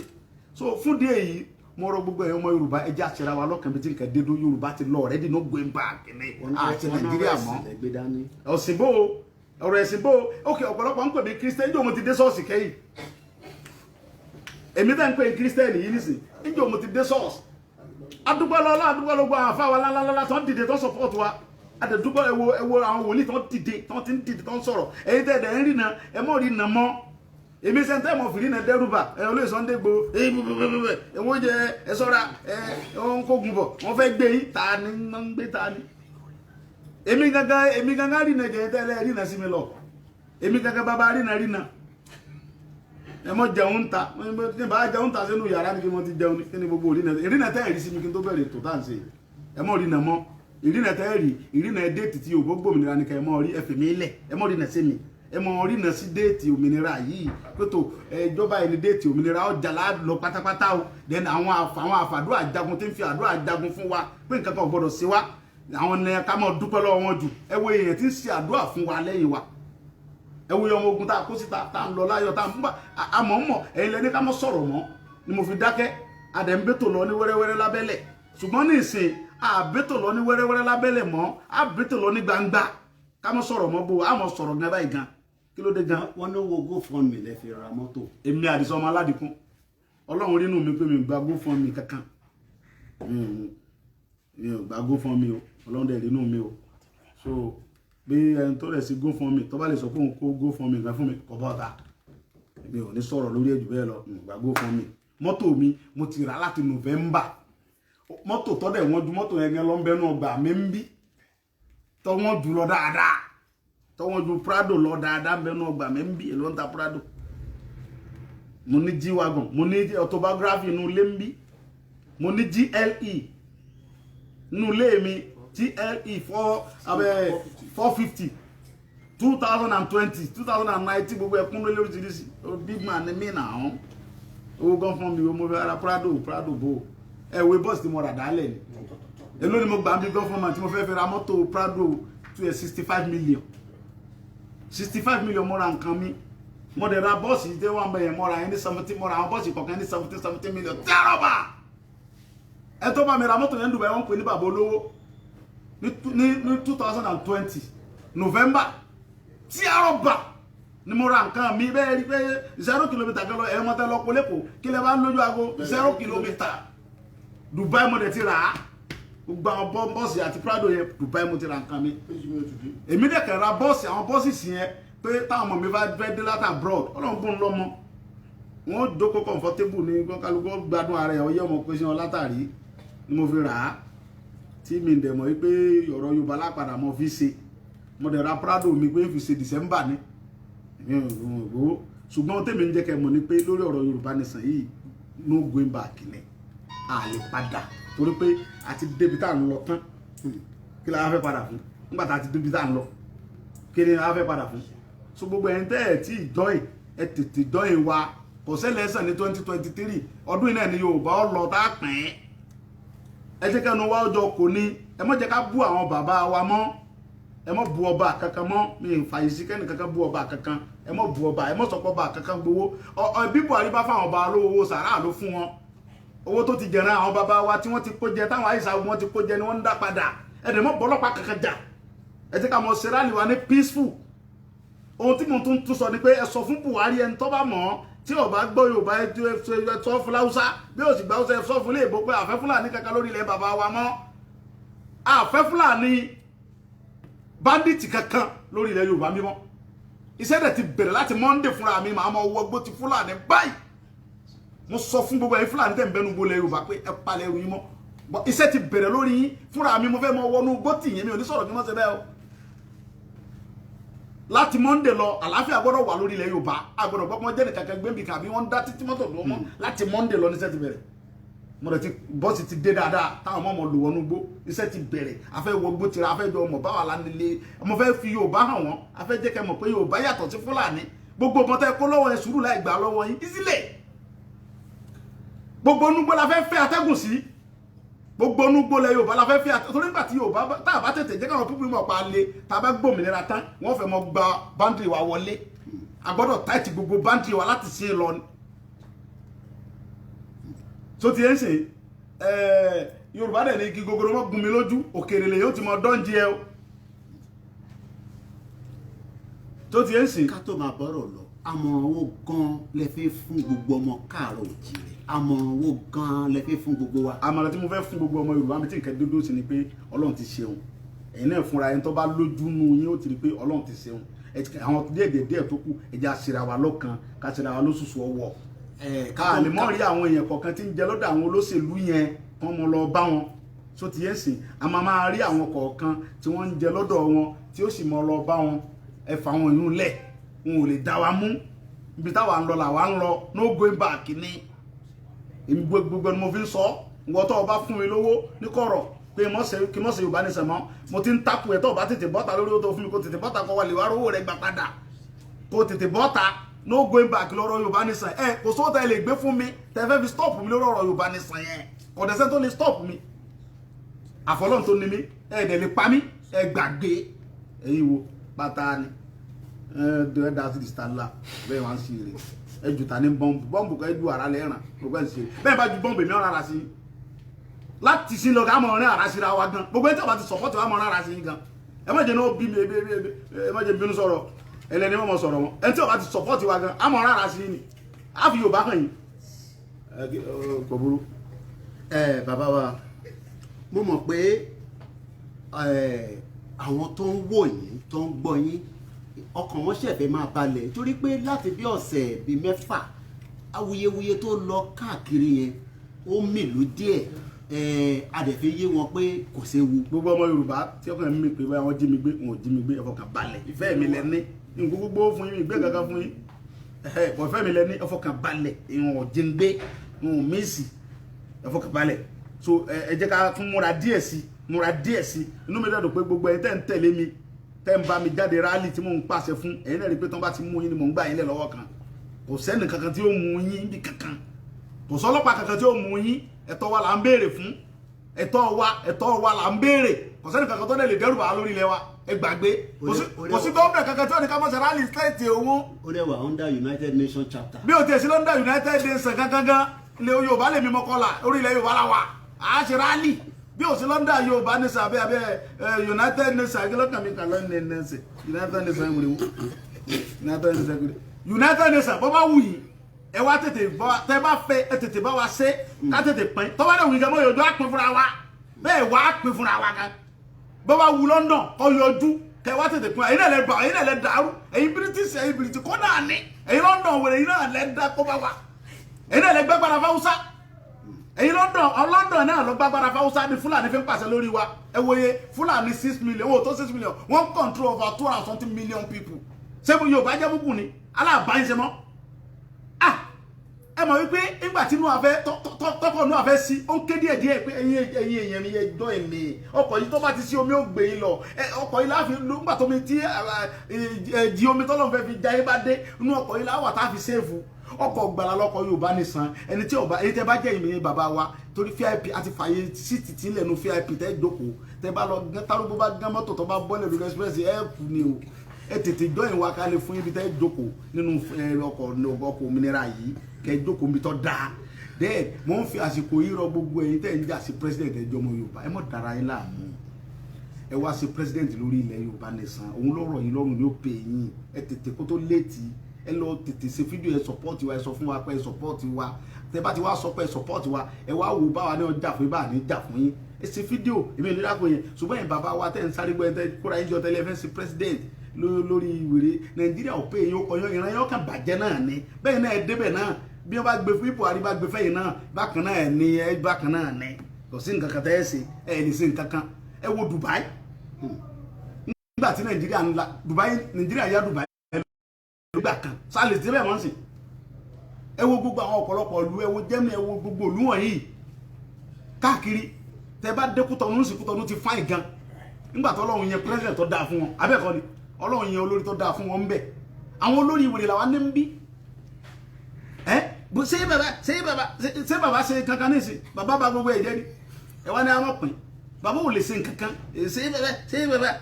so fún díẹ̀ yìí mo rọ gbogbo ẹ̀yọ́ ọmọ Yorùbá ẹjẹ́ àṣẹra wa lọ́kàn bí tí nǹkan dédó Yorùbá ti lọ ọ̀rẹ́dì no going back àti Nàìjíríà mọ́ òsìnbó ọ̀rọ̀ ẹ̀sìnbó ok ọ̀pọ̀lọpọ̀ ń pè mí Christian níjọ́ mo ti dé ṣọ́ọ̀ṣì kẹ́yìn èmi tẹ́ ń pè Christian yìí nìsín níjọ́ mo ti dé ṣọ́ọ̀ṣì adúgbò lọ́gbọ́ àwọn afáwa lálálálá tó ń dìde tó ń support wa adẹ̀dúgbò ẹwọ àwọn wòlíì tó ń dìde tó ń dìde tó ń sọ̀rọ̀ èyí tẹ́ ẹ̀dẹ̀ ń rìnà ẹ mọ̀ rìnà mọ́ èmi sẹ́ńtẹ́ mọ̀ fìrí náà dẹ́rùbà olóyè Sunday Igboho ẹ̀wọ́n jẹ ẹ sọ́ra ẹ̀wọ́n kógun bọ̀ wọ́n fẹ́ gbé yín ta ni wọ́n ń gbé ta ni èmi gangan rìnà jẹ́ tẹ́lẹ̀ rìnà sí mi lọ èmi gangan bàbá rìnà ẹ mọ̀ jẹun ta ní bá jẹun ta sínú yàrá ni kí wọ́n ti jẹun kí ni gbogbo rìnà tẹ́ ẹ̀rí sí mi kí n tó bẹ̀rẹ̀ tó tà ń ṣe ẹ mọ̀ rìnà mọ́ ìrìnà tẹ́ ẹ̀rí ìrìnà déètì tí òbó gbòmìnira ni ká ẹ mọ̀ rí ẹ̀fẹ̀ mi lẹ̀ ẹ mọ̀ rìnà sí mi ẹ mọ̀ rìnà sí déètì òmìnira yìí pẹ̀tọ̀ ìjọba ẹni déètì òmìnira ọjà lọ pátápátá o then àwọn àfàdúrà jagun tí ń fi àdúrà jagun fún wa pé nǹkan kan gbọdọ̀ sí wa àwọn ní ká mọ̀ dúpẹ́ lọ́wọ́ wọn jù ẹ wo èèyàn tí ń ṣe àdúrà fún wa lẹ́yìn wa ẹ wo ọmọ ogun tá a kó síta tá a ń lọ láyọ̀ tá a ń bá àmọ́ ẹ̀yin lẹ́ni ká mọ̀ sọ̀rọ̀ mọ́ ni mo fi dákẹ́ adẹ̀mbẹ́tò lọ ní wẹ́rẹ́wẹ́rẹ́ lábẹ́lẹ̀ ṣùgbọ́n ní ìsìn àbẹ́tò lọ ní wẹ́rẹ́wẹ́rẹ́ lábẹ́lẹ̀ mọ́ àbẹ́tò lọ ní gbangba ká mọ̀ sọ̀rọ̀ mọ́ bó a mọ̀ sọ̀rọ̀ gan báyìí gan kí ló dé gan. wọ́n ní owó GoFundMe lẹ fi ra mọ́tò. èmi Àdìsá ọmọ Aládìkún Ọlọ́run rínú mi pé mi gba GoFundMe kankan mi ò gba GoFundMe o Ọlọ́run dẹ̀ rínú mi o so bí ẹni tó rẹ̀ sí GoFundMe tó bá lè sọ pé òun kó GoFundMe gan fún mi kọ́ bọ́ta mi ò ní sọ̀rọ̀ lórí ẹ̀jù bẹ́ẹ̀ lọ gba GoFundMe mọ́tò mi mo ti rà láti November mọ́tò tọ́dẹ̀ wọ́n ju mọ́tò yẹn gan lọ ń bẹnu ọgbà mi ń bí tọ́ wọ́n jù lọ dáadáa tọ́ wọ́n ju Prado lọ dáadáa bẹnu ọgbà mi ń bí èlò ń ta Prado mo ní G-Wagon mo ní autobiography inú ilé ń bí mo ní GLE inú ilé mi GLE 450 2020 2019 gbogbo ẹkún lórí oríṣiríṣi big man ni mí náà owó gan fún mi mo fẹ́ ara Prado bò ẹ̀wé bọ́ọ̀sì tí mo rà dálẹ̀ ni èló ni mo gbà ń bí gọ́fọ́nmà tí mo fẹ́ ra mọ́tò Prado 65 million 65 million mo ra nǹkan mi mo dẹ̀ ra bọ́ọ̀sì tí wọ́n bẹ̀yẹ̀ mo ra ẹni 70 mo ra àwọn bọ́ọ̀sì kọ̀ọ̀kan ní 70 million tí a rọ̀bà ẹ tó bá mi ra mọ́tò yẹn Dubai wọ́n pè ní bàbá olówó ní 2020 November tí a rọ̀bà ni mo ra nǹkan mi bẹ́ẹ̀ rí pé 0 kilometre kan lọ ẹ̀rọ mọ́tẹ́ lọ kólẹ́kọ̀ọ́ kí lẹ bá ń lójú aago 0 kilometre Dubai mo dẹ̀ ti rà á gbogbo àwọn bọ́ọ̀sì àti Prado yẹn Dubai mo ti ra nǹkan mi èmi dẹ̀ kẹ̀ ra bọ́ọ̀sì àwọn bọ́ọ̀sì sì yẹn pé táwọn ọmọ mi bá fẹ́ dé láti abroad Ọlọ́run bó ń lọ́mọ wọ́n jókòó comfortable ní kálukú gbádùn ara ẹ̀ ọyẹ́ ọmọ pé ṣe wọn látàrí ni mo fi rà á tí mi dẹ̀ mọ̀ wípé ọ̀rọ̀ Yorùbá lápadà mo fi ṣe mo dẹ̀ ra Prado mi pé fi ṣe December ni ṣùgbọ́n tèmi ń jẹ́ kẹ́ mọ̀ ni pé lórí ọ̀rọ̀ Yorùbá Nation yìí no going back ni a lè padà torí pé a ti débi tá à ń lọ tán kí la fẹ́ padà fún nígbà tá a ti débi tá à ń lọ kí ni a fẹ́ padà fún so gbogbo ẹni tẹ́ ẹ̀ tí ìjọ́ìn ẹ tètè jọ́ìn wa kò ṣẹlẹ̀ ẹ̀sán ní 2023 ọdún iná ni Yorùbá ọ lọ tá a pín ẹ jẹ́ kẹ́nu wá ọjọ́ kò ní ẹ má jẹ́ ká bú àwọn bàbá wa mọ́ ẹ má bú ọba kankan mọ́ mi ì fàyè sí kẹ́ni kankan bú ọba kankan ẹ má bú ọba ẹ má sọ pé ọba kankan gbowó bí Buhari bá fáwọn ọba lówó owó sàrà ló fún wọn owó tó ti jẹran àwọn bàbá wa tí wọ́n ti kó jẹ táwọn àìsàn wọn ti kó jẹ ni wọ́n ń dá padà ẹ dẹ̀ mọ́ bọ́lọ́pàá kankan jà ẹ jẹ́ ká mọ serali wa ní peaceful ohun tí mo tún sọ ni pé ẹ sọ fún Buhari ẹni tó bá mọ̀ ọ́ tí ó bá gbọ́ Yorùbá ẹ sọ fún Haúsá bí ó sì gbà Haúsá ẹ sọ fún Ìgbò pé àfẹ́ Fúlàní kankan lórí ilẹ̀ bàbá wa mọ́ àfẹ́ Fúlàní bandits kankan lórí ilẹ̀ Yorùbá mímọ́ iṣẹ́ dẹ̀ ti bẹ̀rẹ̀ láti Monday fúnra mi màá mọ owó gbó ti Fúlàní báyìí mo sọ fún gbogbo ẹ̀yin Fúlàní tẹ̀ ń bẹnu gbólẹ̀ Yorùbá pé ẹ palẹ̀ ẹrù yín mọ́ iṣẹ́ ti bẹ̀rẹ̀ lórí yín fúnra mi mo fẹ́ mọ wọnú gbó tì yín mi ò ní sọ̀rọ̀ kí wọ́n ṣe bẹ́ẹ̀ o láti Monday lọ àlàáfíà gbọ́dọ̀ wà lórí ilẹ̀ Yorùbá agbọ́dọ̀ gbọ́ pọ́n jẹ́ nìkankan gbẹ́mbì kàbí wọ́n dá títí mọ́tò lọ́wọ́ mọ́ láti Monday lọ níṣẹ́ ti bẹ̀rẹ̀ mo rẹ̀ ti bọ́ọ̀sì ti dé dáadáa táwọn ọmọ lò wọnú gbó iṣẹ́ ti bẹ̀rẹ̀ afẹ́ wọ gbó tira afẹ́ jọ ọmọ báwa lánilé ọmọ fẹ́ fi Yorùbá hàn wọ́n afẹ́ jẹ́ kẹ́ mọ̀ pé Yorùbá yàtọ̀ sí Fúlàní gbogbo ọmọ tẹ́ kó lọ́wọ́ ẹ sùúrù láì gbà lọ́wọ́ yín ìsílẹ̀ gbogbo onúgbó la fẹ́ atẹ́gùn sí gbogbo onúgbó lẹ Yorùbá la fẹ́ atẹ́gùn torí nígbà tí Yorùbá tá a bá tètè jẹ́ káwọn pípín mọ̀ pa lé tá a bá gbòmìnira tán wọ́n fẹ́ mọ gba báńdìrì wa wọlé a gbọ́dọ̀ táìtì gbogbo báńdìrì wa láti ṣe lọ ni tó ti ń ṣe Yorùbá dẹ̀ ní kí gogoro mọ́ gun mi lójú òkèrè lè yóò ti mọ dọ́ǹjì ẹ o tó ti ń ṣe. ká tó máa bọ́rọ̀ lọ àmọ̀ràn wo gan lẹ fẹ́ fún gbogbo ọmọ káàárọ̀ oòjíire àmọ̀ràn wo gan lẹ fẹ́ fún gbogbo wa. àmọ̀ràn tí mo fẹ́ fún gbogbo ọmọ Yorùbá mi tí nǹkan dúdú sí ni pé Ọlọ́run ti ṣeun ẹ̀yin náà fúnra ẹni tó bá lójú nù yín ó ti rí pé Ọlọ́run ti ṣeun àwọn díẹ̀ tó kù ẹja ṣera wa lọ́kàn ká ṣera wa lóṣooṣù ọwọ́ ká lè mọ̀ rí àwọn èèyàn kọ̀ọ̀kan tí ń jẹ lọ́dọ̀ àwọn olóṣèlú yẹn kán mọ lọ bá wọn so ti yẹn sìn a máa rí àwọn kọ̀ọ̀kan tí wọ́n ń jẹ lọ́dọ̀ wọn tí ó sì mọ lọ bá wọn ẹ fà wọn yún lẹ̀ wọn ò lè dá wa mú ibi táwa ń lọ làwa ń lọ no going back ni èmi gbogbo ni mo fi ń sọ ìwọ tó o bá fún mi lówó ní kọ̀rọ̀ pé kí mọ̀ ṣe Yorùbá ní sẹ̀mọ́ mo ti ń takù ẹ̀ tó o bá tètè bọ́ta lórí owó tó fún mi kó tètè bọ́ta kó wà lè wá rówó rẹ̀ gbà padà kó tètè bọ́ta no going back lọ́rọ̀ Yorùbá ní sàn kò sówó tẹ́ lè gbé fún mi tẹ́ fẹ́ fi stop mi lórí ọ̀rọ̀ Yorùbá ní sàn yẹn kò dẹ̀sẹ̀ tó lè stop mi àfọlọ́n tó ní mi dẹ̀ lè pa mí gbàgbé ẹ̀yin wo pátá ni dá sí ìsítàlá bẹ́ẹ̀ wá ń ṣe rè ẹjù ta ní bọ́ǹbù kan ẹjù ara lẹ́ràn gbogbo ẹ̀ ń ṣe bẹ́ẹ̀ bá ju bọ́ǹbù èmi ọ̀rọ̀ ara sí láti sí lọ ká mọ̀ ọ̀rẹ́ ara síra wa gan gbogbo ẹ̀ tí a bá ti sọ̀pọ̀tì wa mọ̀ ọ̀rẹ́ ara sí gan ẹ má jẹ́ náà bí mi ẹ má jẹ́ bínú sọ̀rọ̀ ẹlẹ́ni mọ̀ sọ̀rọ̀ wọn ẹ̀ tí a bá ti sọ̀pọ̀tì wa gan a mọ̀ ọ̀rẹ́ ara sí ni a fi Yorùbá hàn yín kò burú. bàbá wa mo mọ̀ pé àwọn tó ń wò yín tó ń gbọ́ yín ọkàn wọn ṣẹ̀fẹ̀ máa balẹ̀ torí pé láti bí ọ̀sẹ̀ bíi mẹ́fà awuyewuye tó lọ káàkiri yẹn ó mìlú díẹ̀ adẹ̀fẹ́ yé wọn pé kò séwu. gbogbo ọmọ Yorùbá tí ọkàn mi pé báyà wọn jí mi gbé wọn ò jí mi gbé ẹ fọkàn balẹ̀ ìfẹ́ mi lẹ ní nǹkan gbogbo fún yín ìgbé kankan fún yín ìfẹ́ mi lẹ ní ẹ fọkàn balẹ̀ ìwọ̀n ò jí ń gbé ìwọ̀n ò mísì ẹ fọkàn balẹ̀ so ẹ jẹ́ ká tún múra díẹ̀ sí inú mi dẹ́dùn pé gbogbo ẹ̀ tẹ́ ń tẹ̀lé mi tẹ́ ń bá mi jáde rálì tí mò ń pàṣẹ fún ẹ̀yin náà rí pé tán bá ti mú yín ni mò ń gbà yín lẹ̀ lọ́wọ́ kan kò sẹ́ni kankan tí ó mú yín bí kankan kò sọ́lọ́pàá kankan tí ó mú yín ẹ̀tọ́ wa là ń béèrè fún ẹ̀tọ́ wa là ń béèrè kò sẹ́ni kankan tó lè dẹ́rù bá lórí ilẹ̀ wa ẹ gbàgbé kò sí gómìnà kankan tí ó ní ká mọ̀ ṣe rálì state owó. ó lè wà under United Nations chapter. bí o tiẹ̀ sí under United Nations gangan ilẹ̀ Yorùbá lè mímọ́ kọ́là orí ilẹ̀ Yorùbá la wà á ṣe rálì bí o sí lọ́ndà Yorùbá ní sàbẹ́ abẹ́ United Nations agilọ́kàn mi kà lọ́nà ẹ̀nẹ́sẹ̀ United Nations ìwúrẹ́wò United Nations bọ́ bá wù yìí ẹ wá tètè tẹ́ bá fẹ́ ẹ tètè bá wa ṣe ká tètè pín tọ́ bá dẹ̀ wù yìí gan mọ́ yọjú á pín fúnra wa bẹ́ẹ̀ wá á pín fúnra wa gan bọ́ bá wù London kọ́ yọjú kẹ́ wá tètè pín ẹ̀yin náà lẹ bà ẹ̀yin náà lẹ dàrú ẹ̀yin British ẹ̀yin British kọ́ náà ní ẹ̀yin London wẹ̀rẹ̀ ẹ̀yin náà lẹ dá kó bá wa ẹ̀yin náà lẹ gbẹ́gbàrà fáwùsá ẹ̀yin London náà lọ gbàgbára fáwọ́sá ní Fúlàní fi ń pàṣẹ lórí wa ẹ wòye Fúlàní 6 million owó tó 6 million wọ́n control over 200 million people ṣé mo Yorùbá jẹ́ búkú ni aláàbáyín ṣe mọ́ ẹ mọ̀ wípé nígbà tí inú afẹ́ tọ́kọ̀ inú afẹ́ sí ó ń ké díẹ̀ díẹ̀ pé ẹ̀yin èèyàn mi yẹ jọ ẹ̀ ní ọkọ̀ yìí tó bá ti sí omi ó gbé yín lọ ọkọ̀ yìí láàfin nígbà tó mi tí jí omi tọ́lọ́ fẹ́ fi jayé bá dé inú ọkọ̀ yìí láwà tá a fi séèfù ọkọ̀ gbàlà lọ́kọ̀ Yorùbá nìsan ẹni tí ọba èyí tẹ bá jẹ́ ìmìnira bàbá wa torí VIP àti fàyè síìtì tí lẹ́nu VIP tẹ́ jókòó tẹ bá lọ tárúgbó bá gán mọ́tò tó bá bọ́lẹ̀ lórí express ẹ̀ kù ni o ẹ tètè jọyìn wa kalẹ̀ fún ibi tẹ́ jókòó nínú ọkọ̀ òmìnira yìí kẹ́ jókòó mi tọ́ da dẹ́ẹ̀ mò ń fi àsìkò yìí rọ gbogbo ẹ̀yin tẹ́ ń jà sí president ẹjọ́ ọmọ Yorùbá ẹ mọ̀ dára yín láàmú ẹ wá sí president lórí ilẹ̀ Yorùbá nìsan òun lọ́rọ̀ yìí lọ́rùn yóò pè yín ẹ tètè kó tó létí ẹ lọ tètè ṣe fídíò ẹ support wa ẹ sọ fún wa pé ẹ support wa tẹ bá ti wá sọ pé ẹ support wa ẹ wá wò báwa náà jà fún bá ní jà fún yín ẹ ṣe fídíò èmi ìlú lágbo yẹn ṣùgbọ́n yẹn bàbá wa tẹ́ ń sáré gbọ́ ẹ tẹ́ kóra yín jọ tẹ́lẹ̀ fẹ́ sí president lórí ìwèrè Nàìjíríà ò pé yín ó kọyán ìran yóò kàn bàjẹ́ náà ni bẹ́ẹ̀ náà ẹ débẹ̀ náà bí wọ́n bá gbé fún Buhari bá gbé fẹ́yìn náà bákan náà ẹ ní ẹ bákan náà ní kò sí nǹkan kan tẹ́ ẹ ṣe ẹ ní sí nǹkan kan ẹ wo Dubai nígbà tí Nàìjíríà ń la Nàìjíríà yá Dubai lọ́gbà kan sálẹ̀ tí bẹ́ẹ̀ wọ́n sì ẹ wo gbogbo àwọn ọ̀pọ̀lọpọ̀ ìlú ẹ wo Germany ẹ wo gbogbo ìlú wọ̀nyí káàkiri tẹ bá dé Kútọ̀nù sí Kútọ̀nù ti fáìn gan nígbà tó Ọlọ́run yẹn president tó dáa fún wọn abẹ́ẹ̀kọ́ ni Ọlọ́run yẹn olórí tó dáa fún wọn ń bẹ̀ àwọn olórí ìwòlè làwọn ní ń bí ṣé bàbá ṣe kankan ní ìsìn bàbá bá gbogbo ẹ̀jẹ̀ ni ẹ wá ní àwọn pin bàbá ò lè ṣe kankan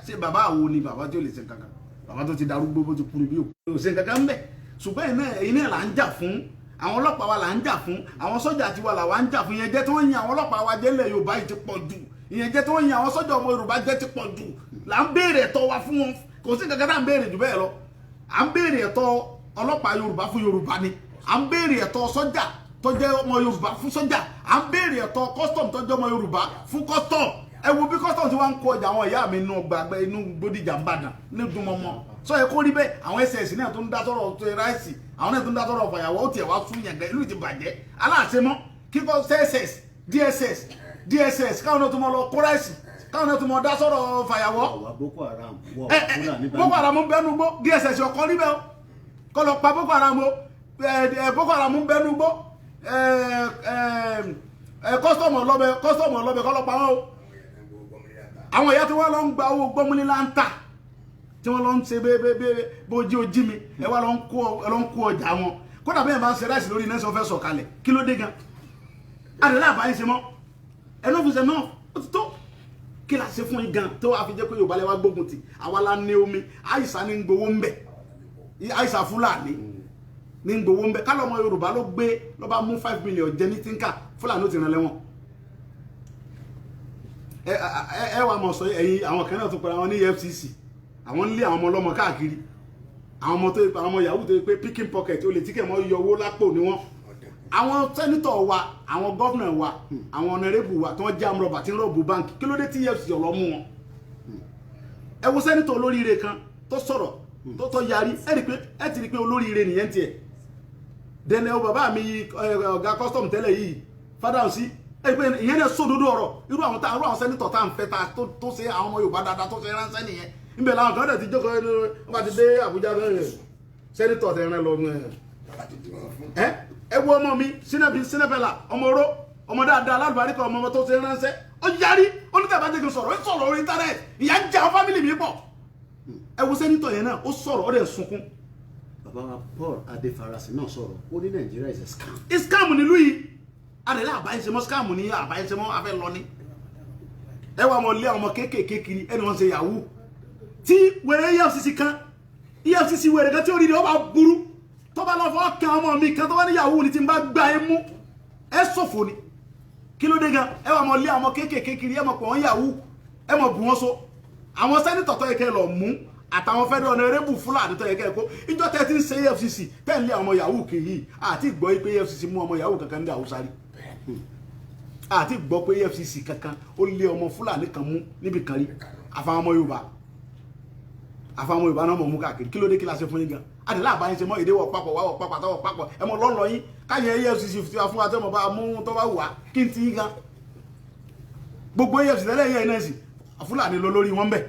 ṣé bàbá àwo ni bàbá tí ò lè ṣe kankan bàbá tó ti darúgbó bó ti kúrò bí ò ṣe kankan ń bẹ̀ ṣùgbọ́n ẹ̀yin náà là ń jà fún àwọn ọlọ́pàá wa là ń jà fún àwọn sọ́jà tiwa là wà ń jà fún ìyẹn jẹ́ tó ń yin àwọn ọlọ́pàá wa jẹ́lẹ̀ Yorùbá yìí ti pọ̀ jù ìyẹn jẹ́ tó ń yin àwọn sọ́jà ọmọ Yorùbá jẹ́ ti pọ̀ jù là ń béèrè ẹ̀tọ́ wa fún wọn kò sí kankan tá à ń béèrè jù bẹ́ẹ̀ lọ à ń béèrè ẹ̀tọ́ ọlọ́pàá Yorùbá fún Yorùbá ni à ń béèrè ẹ̀tọ́ sọ́jà tó jẹ́ ọmọ Yorùbá fún sọ́jà à ń béèrè ẹ̀tọ́ custom tó jẹ́ ọmọ Yorùbá fún custom ẹ wo bí custom ti wá ń kó ọjà àwọn ìyá mi inú gbàgbé inú Bódìjà Ìbàdàn ní dùnmọ́mọ́ sọ yẹ kó rí bẹ́ẹ̀ àwọn SS náà tó ń dá sọ̀rọ̀ tó ráìsì àwọn náà tó ń dá sọ̀rọ̀ fàyàwọ́ ó tiẹ̀ wá sún yàn gan ìlú ti bàjẹ́ aláàṣemọ́ kíkọ́ CSS DSS káwọn náà tó mọ lọ kó ráìsì káwọn náà tó mọ dá sọ̀rọ̀ fàyàwọ́. Boko Haram wọ Boko Haram ń bẹnu gbó DSS ọkọ níbẹ̀ o kọ́ lọ pa Boko Haram o Boko Haram ń bẹnu gbó kọ́sítọ̀mù ọlọ́bẹ kọ́ lọ pa wọn o àwọn ìyá tí wọ́n lọ ń gba owó gbọ́múlé láńtà tí wọ́n lọ ń ṣe bójú ojí mi ẹ wá lọ ń kó ọjà wọn kódà bẹ́ẹ̀ máa ń ṣe ráìsì lórí iná sọ fẹ́ sọ̀kalẹ̀ kí ló dé gan adìrẹ́ àbáyé ṣe mọ́ ẹnu fi ṣe náà ó ti tó kí la ṣe fún yín gan tó wàá fi jẹ́ pé Yorùbá lẹ́wà gbógun ti àwa la ní omi àìsà ní gbowó ń bẹ̀ àìsà Fúlàní ní gbowó ń bẹ̀ kálọ̀ ọmọ Yorùbá ló gbé ló bá mú 5 million jẹ ní tínká Fúlàní ó ti rán lẹ́wọ̀n ẹ wà mọ̀ sọ ẹ̀yin àwọn kan náà tó pẹ̀lú àwọn ní EFCC àwọn nílé àwọn ọmọ ọlọ́mọ káàkiri àwọn ọmọ tó àwọn ọmọ yahoo tó pé picking pocket ó lè tí kẹ̀ mọ́ yọ owó lápò ní wọn àwọn sẹ́nitọ̀ wa àwọn gọ́vnà wa àwọn ọ̀nàrẹ́bù wa tó ń jẹ́ amúrọ̀bà tí ń rọ̀bù báńkì kí ló dé tí EFCC ọ̀lọ́ mú wọn ẹ wo sẹ́nitọ̀ olóríire kan tó sọ̀rọ̀ tó yarí ẹ ti rí pé olóríire nìyẹn tiẹ̀ dẹ̀nẹ̀ o bàbá mi ọ̀gá custom tẹ́lẹ̀ yìí fádà sí ìyẹn náà sódodo ọ̀rọ̀ irú àwọn sẹ́nitọ̀ tá à ń fẹ́ ta tó ṣe àwọn ọmọ Yorùbá dáadáa tó ṣe ránṣẹ́ nìyẹn níbẹ̀ làwọn kan dẹ̀ ti jókòó ẹni wọ́n bá ti dé Àbújá sẹ́nitọ̀ tẹ̀ rán lọ ẹ wo ọmọ mi sinapẹ̀lá ọmọ oró ọmọ dáadáa alálùbáríkà ọmọ tó ṣe ránṣẹ́ ó yarí onítàbájẹ́gẹ́ sọ̀rọ̀ ó sọ̀rọ̀ orí internet ìyá ń jẹ àwọn fámìlì mi pọ̀ ẹ wo sẹ́nitọ̀ yẹn náà ó sọ̀rọ̀ ó dẹ̀ sunkún. bàbá wa Paul Adéfarasí náà sọ̀rọ̀ ó ní Nàìjíríà is a scam. scam nílùú yìí adẹ̀lẹ́ àbáyẹsẹmọ́ scam ní àbáyẹsẹmọ́ afẹ́ lọ ní ẹ wà mọ̀ lé ọmọ kéékèèké kiri ẹni wọ́n ṣe yahoo tí wẹ̀rẹ̀ EFCC wẹ̀rẹ̀ kan tí ó rí ni ó bá burú tó bá lọ fọ́ kan ọmọ mi kan tó bá ní yahoo ni tí n bá gbá ẹ mú ẹ ṣòfò ni kí ló dé gan ẹ wà mọ̀ lé ọmọ kéékèèké kiri ẹ mọ̀ pé wọ́n yahoo ẹ mọ̀ bù wọ́n so àwọn sẹ́nitọ̀ tó yẹ kẹ́ lọ mú àtàwọn fẹ́ẹ́ ọ̀nà erébù Fúlàní tó yẹ kẹ́ kó ìjọ tẹ́ ti ń ṣe EFCC tẹ́ ń lé ọmọ yahoo kiri àti gbọ́ pé EFCC mú ọmọ yahoo kankan ní Haúsá rí àti gbọ́ pé EFCC kankan ó lé ọmọ Fúlàní kan mú níbi kan rí àfàwọn ọmọ Yorùbá náà mọ̀ mú káàkiri kí ló dé kí la ṣe fún yín gan àdìlá àbáyín ṣe mọ́ èdè wọ̀ papọ̀ wáwọ̀ papọ̀ àtọwọ̀ papọ̀ ẹ mọ lọ́nà yín káyẹ EFCC fi wá fún wa tẹ́mọ̀ bá mú tó bá wà kí n ti yín gan gbogbo EFCC tẹ́lẹ̀ yẹn náà sì Fúlàní lọ lórí wọn bẹ̀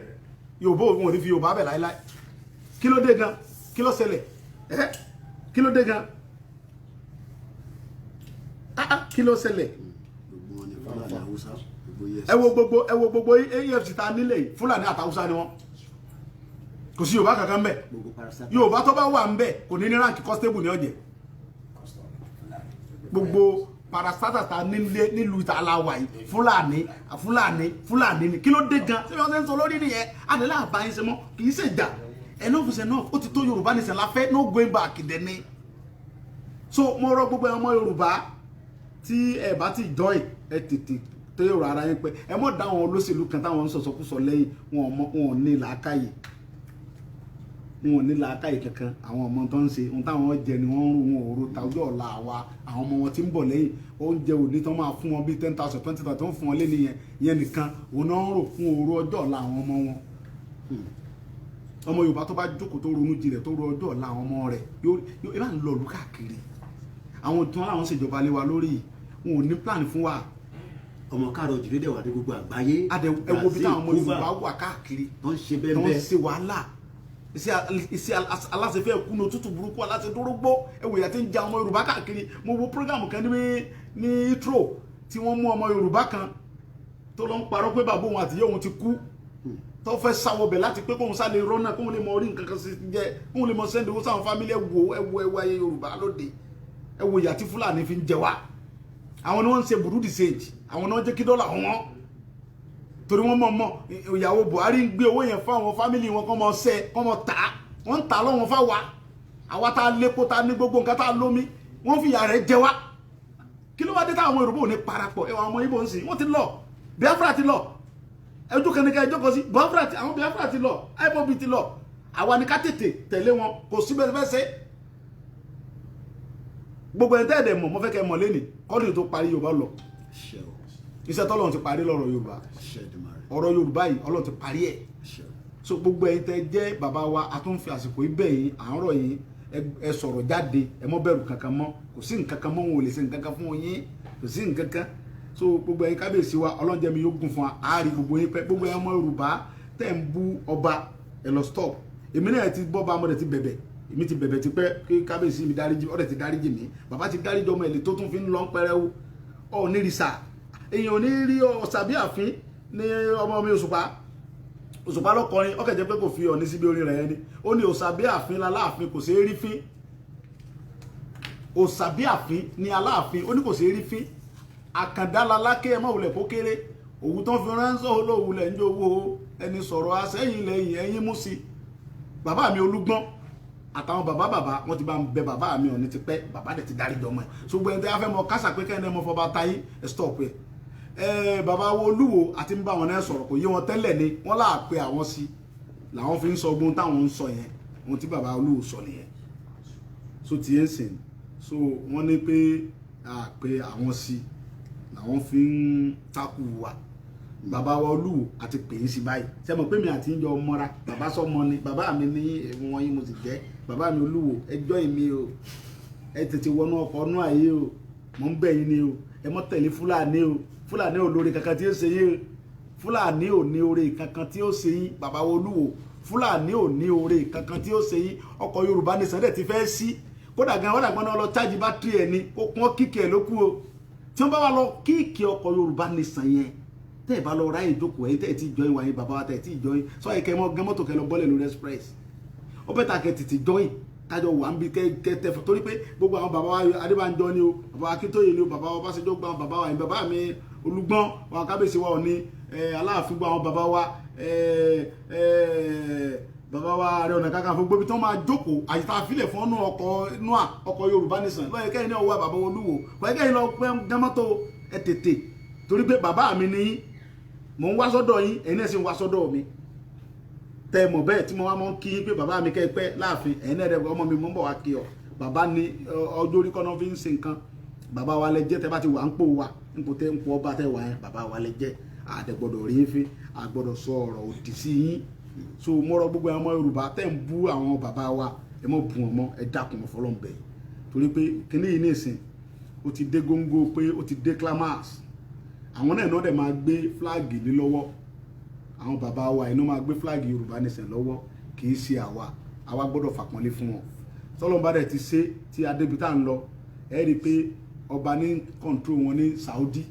Yorùbá òun ò ní fi Yorùbá bẹ̀ láíláí kí ló dé gan kí ló ṣẹlẹ̀ kí ló dé gan kí ló ṣẹlẹ̀ gbogbo wọn ni Fúlàní Haúsá gbogbo yẹn. ẹ wo gbogbo AFC ta nílẹ̀ yìí Fúlàní àti Haúsá ni wọ́n kò sí Yorùbá kankan bẹ́ẹ̀ gbogbo parasite. Yorùbá tó bá wà ń bẹ̀ kò ní ránkì constable ní ọ̀jẹ̀ gbogbo parasite ta nílùú ìta aláwa yìí Fúlàní ni kí ló dé gan ṣé wọ́n ṣe ń sọ lórí nìyẹn àdéhùn àbáyé ṣe mọ́ kì í ṣe jà enough is enough ó ti tó Yorùbá nìṣẹ́ la fẹ́ no going back dẹ̀ ni so mo rọ gbogbo ọmọ Yorùbá tí ẹ bá ti join ẹ tètè tó yọrọ ara yín pé ẹ mọ̀ dá àwọn olóṣèlú kan táwọn ń sọ̀sọ̀kúsọ lẹ́yìn wọn ò ní làákàyè wọn ò ní làákàyè kankan àwọn ọmọ tó ń ṣe ohun táwọn jẹ ni wọ́n ń rú wọn òru tàwùjọ ọ̀la àwa àwọn ọmọ wọn tí ń bọ̀ lẹ́yìn oúnjẹ òní tó máa fún wọn bíi 10,000 20,000 tó ń fún wọn lé nìyẹn ìyẹn nìkan òun náà ń rò fún òru ọjọ́ ọ̀la àwọn ọmọ wọn ọmọ Yorùbá tó bá jókòó tó ronú jinlẹ̀ tó ro ọjọ́ ọ̀la àwọn ọmọ rẹ̀ yóò bá ń lọ ìlú káàkiri àwọn tí wọn làwọn ṣèjọba lé wa lórí wọn ò ní plan fún wa ọmọ káàrọ̀ òjìrè dẹ̀ wà ní gbogbo àgbáyé. ẹwọ bí táwọn ọmọ Yorùbá wà káàkiri tó ń ṣe bẹ́ẹ̀ tó ń bẹ́ẹ̀. ṣe wàhálà iṣẹ́ aláṣẹfẹ́ ẹ̀kúnú tútù burúkú aláṣẹdúrógbó ẹwọ ìyá tí ń ja ọmọ Yorùbá káàkiri mo wo program kan ní intro tí wọ́n mú ọmọ Yorùbá kan tó lọ ń parọ́ pé bàbá òun àtìyẹ́ òun ti kú tó fẹ́ sáwọ́ bẹ̀ láti pé kóun sá lè rọ́nà kóun lè mọ orí nǹkan kan sí jẹ́ kóun lè mọ sẹ́ndì owó sáwọn fámílì ẹwọ ayé Yorùbá lóde ẹwọ ìyá tí Fúlàní fi ń jẹ wá àwọn ni wọ́n ń ṣe burúdi sage àwọn náà jẹ́ kí dọ́là wọn torí wọ́n mọ̀ ìyàwó Buhari ń gbé owó yẹn fún àwọn fámílì wọn kọ́ mọ ṣẹ́ kọ́ mọ tà wọ́n ń tà lọ́wọ́n fáwa àwa tá a lépo tá a ní gbogbo nǹkan tá a lómi wọ́n fi ìyà rẹ̀ jẹ wá kí ló wá dé táwọn Yorùbá ò ní parapọ̀ ẹwà ọmọ Ìgbò ń sìn wọ́n ti lọ Biafra ti lọ ẹjọ́ kẹ́nìkẹ́ ẹjọ́ kan sí àwọn Biafra ti lọ IPOB ti lọ àwa ni ká tètè tẹ̀lé wọn kò sí bẹ́ẹ̀ fẹ́ ṣe gbogbo ẹni tẹ́ẹ̀dẹ̀ mọ̀ mọ́ fẹ́ kẹ́ mọ̀ lẹ́nì kọ́lù tó parí Yorùbá lọ iṣẹ́ tọ́lọ́run ti parí lọ́rọ̀ Yorùbá ọ̀rọ̀ Yorùbá yìí Ọlọ́run ti parí ẹ̀ so gbogbo ẹ̀yin tẹ́ jẹ́ bàbá wa a tún fi àsìkò ibẹ̀ yìí à ń rọ̀ yín ẹ sọ̀rọ̀ jáde ẹ mọ́ bẹ̀rù kankan mọ́ kò sí nǹkan kan mọ́ wọn ò lè ṣe nǹkan kan fún yín kò sí nǹkan kan so gbogbo ẹ̀yin kábíyèsí wa Ọlọ́run jẹ́ mi yóò gùn fún wa àárí gbogbo yín pẹ́ gbogbo ẹ̀yin ọmọ Yorùbá tẹ́ ń bú ọba ẹ lọ stop èmi náà ti bọ́ bá mọ́dẹ̀ ti bẹ̀bẹ̀ èmi ti bẹ̀bẹ̀ ti pẹ́ kí kábíyèsí mi dáríjì ọ̀rẹ́ ti dáríjì mi bàbá ti dáríjì ọmọ ẹ̀lẹ́ tó tún fi ń lọ pẹ́rẹ́wó ọ̀ ní rìsà èèyàn ò ní rí ọ̀sàbí àfin ní ọmọ mi òṣùpá lọ́kọrin ọkẹ̀ jẹ́ pé kò fi ọ̀ní síbi orin rẹ̀ ẹni ó ní òṣàbí àfin láláàfin kò ṣeé rí fín òṣàbí àfin ní aláàfin ó ní kò ṣeé rí fín àkàndá lalákè ẹ má wulẹ̀ kó kéré òwú tán fi ránṣọ́ olówulẹ̀ ń jowó ẹni sọ̀rọ̀ asẹ́yìn lẹ́yìn ẹ̀yìn mú sí bàbá mi Olúgbọ́n àtàwọn bàbá wọn ti bá ń bẹ bàbá mi Ọ̀ọ̀ni ti pẹ́ bàbá dẹ̀ ti dárí jọmọ ẹ̀ ṣùgbọ́n ẹni tí a fẹ́ mọ kásà pé kẹ́ni ẹmọ fọba táyé ẹ stop ẹ bàbá wo Olúwo àti ń bá wọn náà sọ̀rọ̀ kò yé wọn tẹ́lẹ̀ ni wọ́n là pé àwọn sí làwọn fi ń sọ ogun táwọn ń sọ yẹn ohun tí bàbá Olúwo sọ nìyẹn so ti yẹn sìn so wọ́n ní pé pé àwọn sí làwọn fi ń takù wà bàbá wa Olúwo àti pè é sí báyìí ṣe mọ̀ pé mi àti ń jọ mọ́ra bàbá sọmọ ni bàbá mi ní wọn yìí mo sì jẹ́ bàbá mi Olúwo ẹjọ́ ìmí o ẹ tètè wọnú ọkọ̀ ọ̀nù ayé o mò ń bẹ̀ yín ni o ẹ mọ́ tẹ̀lé Fúlàní ò lórí kankan tí ó ṣe yín Fúlàní ò ní oore kankan tí ó ṣe yín bàbá wa Olúwo Fúlàní ò ní oore kankan tí ó ṣe yín ọkọ̀ Yorùbá Nation dẹ̀ ti fẹ́ sí kódà gan wọ́n dàgbọ́n náà lọ chájì bátìrì ẹ̀ ni kó pọ́n kíkì ẹ̀ ló kú o tí wọ́n bá wà lọ kíkì ọkọ̀ Yorùbá Nation yẹn tẹ́ ẹ̀ bá lọ ráyè ìjókòó ẹ̀yìn tẹ́ ẹ̀ tí join wáyé bàbá wa tẹ́ ẹ̀ tí join sọ yẹ kẹ́ mọ́ gẹ́mọ́tò kẹ́ lọ bọ́lẹ̀ lórí express ó bẹ́ẹ̀ ta kẹ́ tètè join kájọ wà ń bi kẹ́ tẹ́ torí pé gbogbo àwọn bàbá wa Adébánjọ ni o bàbá Akíntóyè ni o bàbá wa Ọbásanjọ́ gba àwọn bàbá wa yìí bàbá mi Olúgbọ́n wọn kábíyèsí wa Ọọ̀ni Aláàfin gba àwọn bàbá wa bàbá wa Ààrẹ Ọ̀nà Kakanfò gbóbi tó máa jókòó àyíká àfilẹ̀ fún ọ̀nà ọkọ̀ Yorùbá Nation lọ́yẹ̀ kẹ́yìn ní ọwọ́ bàbá Olúwo lọ́yẹ̀ kẹ́yìn lọ pẹ́ gẹ́mọ́tò ẹ tètè torí pé bàbá mi ní mò ń wá sọ́dọ̀ yín ẹ̀yin náà sì ń wá sọ́dọ̀ mi tẹ́ mọ̀ bẹ́ẹ̀ tí mo wá mọ́ kí yín pé bàbá mi kẹ́ pẹ́ láàfin ẹ̀yin náà rẹ̀ ọmọ mi mọ́ ń bọ̀ wá kí ọ bàbá ní ọjọ́ orí kọ́nà fi ń ṣe nǹkan bàbá wa lẹ jẹ́ tẹ́ bá ti wà ń pò wa ń pò ọba tẹ́ wà yẹn bàbá wa lẹ jẹ́ àdẹ̀gbọ́dọ̀ rí yín fi àgbọ́dọ̀ sọ ọ̀rọ̀ òdì sí yín so mo rọ gbogbo ọmọ Yorùbá tẹ́ ń bú àwọn bàbá wa ẹ mọ́ bú wọn mọ́ ẹ dákun mọ́ fọlọ́n bẹ̀ torí pé kíní yìí nìsín ó ti dé góńgó pé ó ti dé climax àwọn náà dẹ̀ máa gbé fúláàgì lé lọ́wọ́ àwọn bàbá wa iná máa gbé fúláàgì Yorùbá Nation lọ́wọ́ kì í ṣe àwa gbọ́dọ̀ fàpọ́nlé fún wọn tọ́lọ́mbà dẹ̀ ti ṣe tí adébítà ń lọ ẹ rí i pé ọba ní control wọn ní Saudi,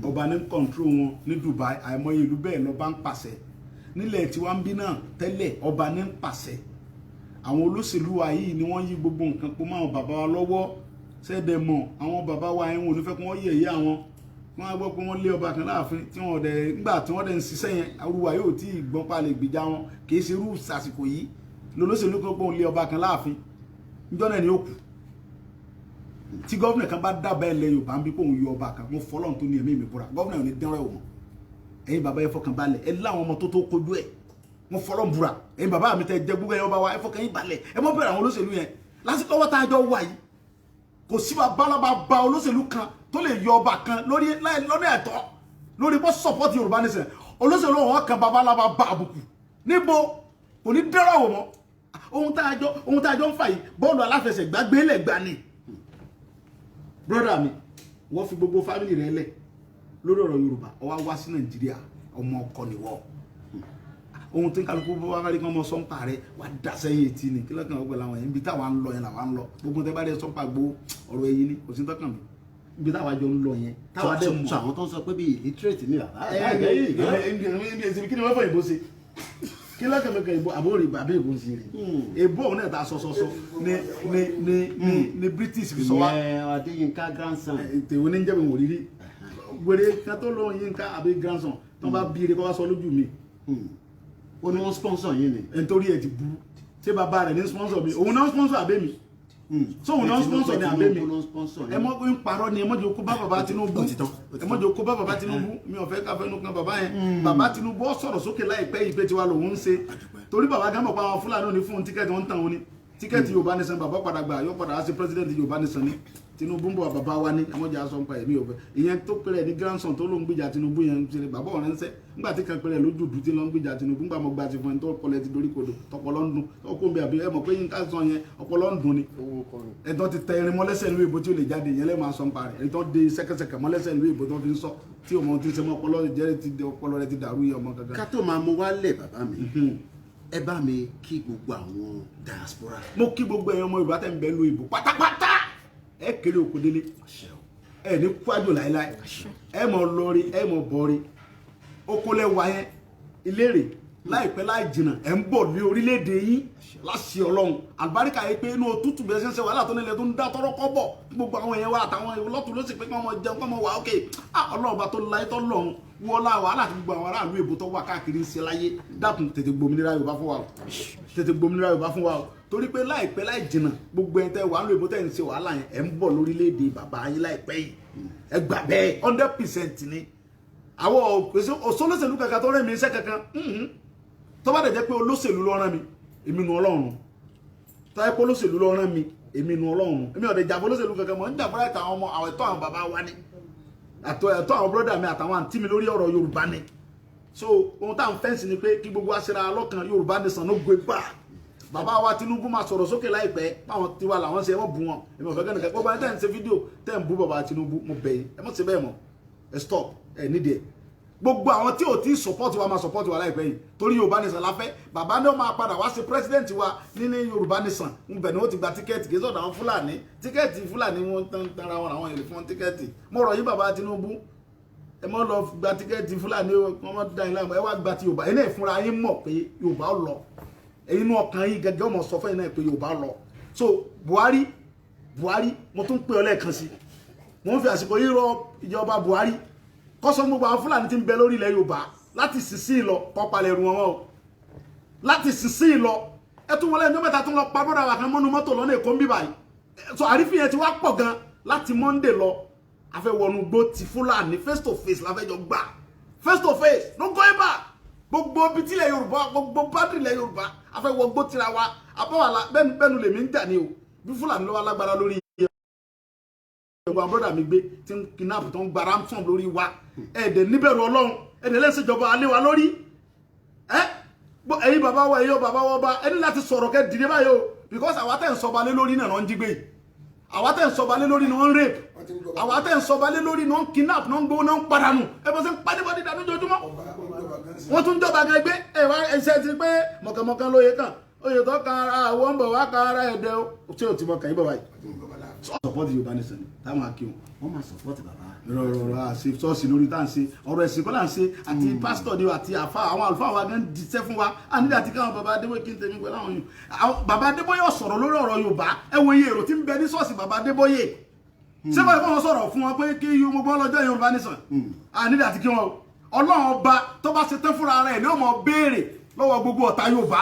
ọba ní control wọn ní Dubai, àìmọye ìlú bẹ́ẹ̀ lọ́ba ń pàṣẹ. Nílẹ̀ tí wọ́n ń bí náà tẹ́lẹ̀ ọba ní ń pàṣẹ. Àwọn olóṣèlú wa yìí ni wọ́n yí gbogbo nǹkan pọ̀ mọ́ àwọn bàbá wa lọ́wọ́. Ṣẹ́dẹ̀ mọ̀ àwọn bàbá wa yẹn wọn ò ní fẹ́ kí wọ́n yẹ̀yẹ́ àwọn. Wọ́n á gbọ́ pé wọ́n lé ọba kan láàfin tí wọ́n dẹ̀ nígbà tí wọ́n dẹ̀ ń ṣiṣẹ́ yẹn arúgbó yóò tí ì gbọ́n pa lè gbìjà wọn kì í ṣe irú àsìkò yìí lolóṣèlú kan pé òun lé ọba kan láàfin níjọ́ náà ni ó kù. Tí gọ́vnà kan bá dábàá ilẹ̀ Yorùbá ń bí pé òun yọ ọba kan wọ́n fọlọ́n tó ní ẹ̀mí mi búra gọ́vnà ò ní dẹ́rẹ́ òun. Ẹ̀yin bàbá ẹ fọkàn balẹ̀ ẹ láwọn ọmọ tó kojú ẹ̀ wọ́n fọlọ́n búra ẹ̀yin bàbá mi tẹ jẹ gbogbo ẹ̀ ọba wa ẹ fọkàn yín balẹ̀ ẹ mọ́ bẹ̀rẹ̀ àwọn olóṣèlú yẹn lásìkò wọ́n tá a jọ wà yìí kò sí babalaba ba olóṣèlú kan tó lè yọ ọba kan lórí lọ́nà ẹ̀tọ́ lórí bó support Yorùbá nation olóṣèlú wọn kan babalaba ba àbùkù níbo kò ní dẹ́rọ̀ wò mọ́ ohun tá a jọ ń fà yìí bọ́ọ̀lù aláfẹsẹ̀gbá gbélé gbà ni. Brother mi wọ́n fi gbogbo family rẹ̀ lẹ̀ lórí ọ̀rọ̀ Yorùbá ó wá wá sí Nàìjíríà ọmọ ọkọ nìwọ ohun tí kálukú bó wá rí kí wọ́n sọ́npa rẹ̀ wá dá sẹ́yìn etí ni kí lọ́kàn ọgbẹ́ làwọn yẹn ibi táwa ń lọ yẹn làwa ń lọ gbogbo tẹ́ bá dé sọ́npa gbó ọ̀rọ̀ ẹ̀yìn ni kò sí tọ́kàn mi ibi táwa jọ ń lọ yẹn táwa dẹ̀ mọ̀. sọ àwọn tó ń sọ pé bíi illiterate ni bàbá. kí ni wọ́n fọ ìbò ṣe kí lọ́kàn mi kan ìbò àbúrò ìbò àbí ìbò ṣe rè ìbò òun náà ta sọsọsọ ni British fi sọ wá. Adéyínká grandson. tèwo ní jẹ́bi wò rírí wèrè kan tó lọ Yínká àbí grandson tó bá bí ire kó wá sọ lójú mi. Ó ní wọ́n sponsor yín ni. Nítorí ẹ ti burú ṣé bàbá rẹ̀ ní sponsor mi òun náà sponsor àbẹ́ mi so òun náà sponsor ní àbẹ́ mi ẹ mọ́ pé ń parọ́ ni ẹ mọ́jọ kó bá bàbá Tinubu ẹ mọ́jọ kó bá bàbá Tinubu mi ò fẹ́ ká fẹ́nu kan bàbá yẹn bàbá Tinubu ó sọ̀rọ̀ sókè láìpẹ́ yìí pé tiwa lòun ń ṣe torí bàbá gánbọ̀ pa àwọn Fúlàní òní fún tíkẹ́ẹ̀tì wọn ń tàn wọn ni tíkẹ́ẹ̀tì Yorùbá Nation bàbá padà gbà yóò padà á sí president Yorùbá Nation ni Tinubu ń bọ̀ bàbá wa ní ẹmọ́jà sọ ń pa ẹ̀mí ọ̀fẹ́ ìyẹn tó pẹ̀rẹ̀ ní grandson tó ló ń gbìjà Tinubu yẹn ń ṣe bàbá ọ̀rẹ́ ń sẹ́ nígbà tí kan pẹ̀rẹ̀ lójú dùn tí ló ń gbìjà Tinubu ńgbà mọ́ gba ti fún ẹni tó kọlẹ̀ ti dorí kodò tọpọlọ ń dun ọkọ mi àbí ẹ mọ̀ pé Yínká sọ yẹn ọpọlọ ń dun ni ẹ̀tọ́ ti tẹ irin mọ́lẹ́sẹ̀ ìlú èbó tí ó lè jáde yẹn lẹ́ẹ̀ máa sọ ń pa rẹ̀ ẹ̀tọ́ de sẹ́kẹsẹ̀kẹ̀ mọ́lẹ́sẹ̀ ìlú èbó tó fi ń sọ tí ọmọ ti ṣe mọ́ ọpọlọ rẹ ti dàrú yẹ ọmọ gangan. ká tó máa mú wálẹ̀ bàbá mi ẹ bá mi kí gbogbo àwọn diaspora. mo kí gbogbo ẹ̀yin ọmọ Yorùbá tẹ̀ ń bẹ lu ìbò pátápátá ẹ kéré òkú délé ẹ ní kwájú láéláé ẹ mọ lọrí ẹ mọ bọrí okòlẹ wà yẹn ìlérè láìpẹ́ láì jìnnà ẹ ń bọ̀ ní orílẹ̀-èdè yín láṣẹ Ọlọ́run àlùbáríkà yìí pé inú òtútù bẹ́ẹ̀ ṣe ń ṣe wàhálà tó nílẹ̀ tó ń dá tọrọ kọ́ bọ̀ gbogbo àwọn èèyàn wa àtàwọn ìlọ́tù ló sì pé kí wọ́n mọ jẹun kí wọ́n mọ wà ókè Ọlọ́run bá tó láyé tó lọ́run wọ́lá wàhálà tí gbogbo àwọn aráàlú èbó tó wà káàkiri ń ṣe láyé dákun tètè gbòmìnira Yorùbá fún wa o tètè gbòmìnira Yorùbá fún wa o torí pé láìpẹ́ láì jìnnà gbogbo ẹ̀ tẹ́ wà ń lo èbó tẹ́ ń ṣe wàhálà yẹn ẹ̀ ń bọ̀ lórílẹ̀‐èdè bàbá yín láìpẹ́ yìí ẹ gbà bẹ́ẹ̀ 100% ni àwọn òṣòlóṣèlú kankan tó rẹ̀ mí iṣẹ́ kankan tó bá dẹ̀ jẹ́ pé olóṣèlú ló rán mi èmi nu Ọlọ́run tó yẹ pé olóṣèlú ló rán mi èmi nu Ọlọ́run èmi ọ̀dẹ̀ jà fún olóṣèlú kankan mọ̀ ń jà fún ẹ̀tọ́ àwọn ọmọ àwọn ẹ̀tọ́ àwọn bàbá wa ni ẹ̀tọ́ àwọn brọ́dà mi àtàwọn àǹtí mi lórí ọ̀rọ̀ Yorùbá ni so ohun tá à ń fẹ́ǹsì ni pé kí gbogbo aṣèrà lọ́kàn Yorùbá Nation ló gbé gbà bàbá wa Tinubu máa sọ̀rọ̀ sókè láìpẹ́ báwọn tiwa làwọn ṣe ẹ mọ̀ bú wọn èmi ọ̀fẹ́ kẹ́nìkan gbogbo ẹni tẹ́ ń ṣe fídíò tẹ́ ń bú bàbá Tinubu mo bẹ̀ yín ẹ mọ̀ ṣe bẹ́ẹ̀ mọ̀ ẹ stop ẹ nídìí ẹ gbogbo àwọn tí ò tí support wa máa support wa láìpẹ́ yìí torí Yorùbá Nation la fẹ́ bàbá náà máa padà wá sí president wa ní Yorùbá Nation nbẹ̀ ni wọ́n ti gba tíkẹ́ẹ̀tì kì í sọ̀dọ̀ àwọn Fúlàní tíkẹ́ẹ̀tì Fúlàní wọn tara wọn àwọn èrè fún tíkẹ́ẹ̀tì mo rọ̀ yín bàbá Tinubu ẹ mọ́ lọ gba tíkẹ́ẹ̀tì Fúlàní wọn mọ́ dá yín láàmú ẹ wá gba ti Yorùbá ẹ náà fúnra yín mọ̀ pé Yorùbá lọ ẹ̀yin inú ọkàn yín gẹ́gẹ́ ọmọ sọ fún yín náà pé Yorùbá lọ so Buhari mo tún pè ọ lẹ́ẹ̀kan sí wọ́n fi àsìkò yìí rọ ìjọba Buhari kọ́sọ́ gbogbo àwọn Fúlàní tí ń bẹ lórí ilẹ̀ Yorùbá láti sísí lọ pọ́palẹ̀ ẹ̀rù wọn o láti sísí lọ ẹ tún wọlé ẹjọ́ mẹ́ta tún lọ pa bọ́dà wà kan mọ́nu mọ́tò lọ́nà Èkó ń bí báyìí so àrífín yẹn ti wá pọ̀ gan láti Monday lọ afẹ́wọnú gbó ti Fúlàní face to face láfẹ́jọ gbà face to face no going back gbogbo bí tilẹ̀ Yorùbá gbogbo bádìrì ilẹ̀ Yorùbá afẹ́wọ gbó tira wa abọ́wàlá bẹ́ẹ̀nu lèmi ń jà ní o bí Fúlàní lọ́wọ́ alágbára lórí ẹgbẹ́ brọ́dà mi gbé tí ń kidnap tó ń gba ransom lórí wa ẹ̀ẹ́dẹ̀ níbẹ̀rù Ọlọ́run ẹ̀ẹ́dẹ̀ lẹ́sẹ̀ ìjọba alẹ́ wa lórí ẹ̀yin bàbá wa ẹ̀yọ́ bàbá wa bá ẹni láti sọ̀rọ̀ kẹ́ dìde báyìí o because àwa tẹ̀ ń sọba lé lórí náà ń jí gbé àwa tẹ̀ ń sọba lé lórí náà ń rape àwa tẹ̀ ń sọba lé lórí náà ń kidnap náà ń gbowó náà ń padànù ẹ bọ́ sí ń padì bọ́dí dànù jojúmọ́ wọ́n tún jọba gan gbé ẹ̀wá ẹ̀ṣẹ̀ ti pé mọ̀kànmọ̀kàn lóye kan oyè tó kan ara àwọn ń bọ̀ wá kan ara ẹ̀dẹ́ o tí ò ti mọ̀ kàn yín bọ̀ báyìí support Yorùbá nation táwọn akíwọn wọ́n máa support bàbá. rọrọrọ àṣẹ ṣọ́ọ̀ṣì lórí tá à ń ṣe ọ̀rọ̀ ẹ̀sìn kọ́ là ń ṣe àti pásítọ̀ ni àti àfa àwọn àlùfáà wa gan jíṣẹ́ fún wa a nílẹ̀ àti káwọn bàbá Adébóyè kí n tẹ̀mí pẹ̀lú àwọn yòó bàbá Adébóyè sọ̀rọ̀ lórí ọ̀rọ̀ Yorùbá ẹ wo iye èrò tí ń bẹ ní ṣọ́ọ̀ṣì bàbá Adébóyè ṣé wọ́n kọ́ wọn sọ̀rọ̀ fún wọn pé kí gbogbo ọlọ́jọ́ Yorùbá nation a nílẹ̀ àti kí wọn Ọlọ́run ọba tó bá ṣe tán fúnra rẹ̀ ni ó mọ béèrè lọ́wọ́ gbogbo ọ̀tá Yorùbá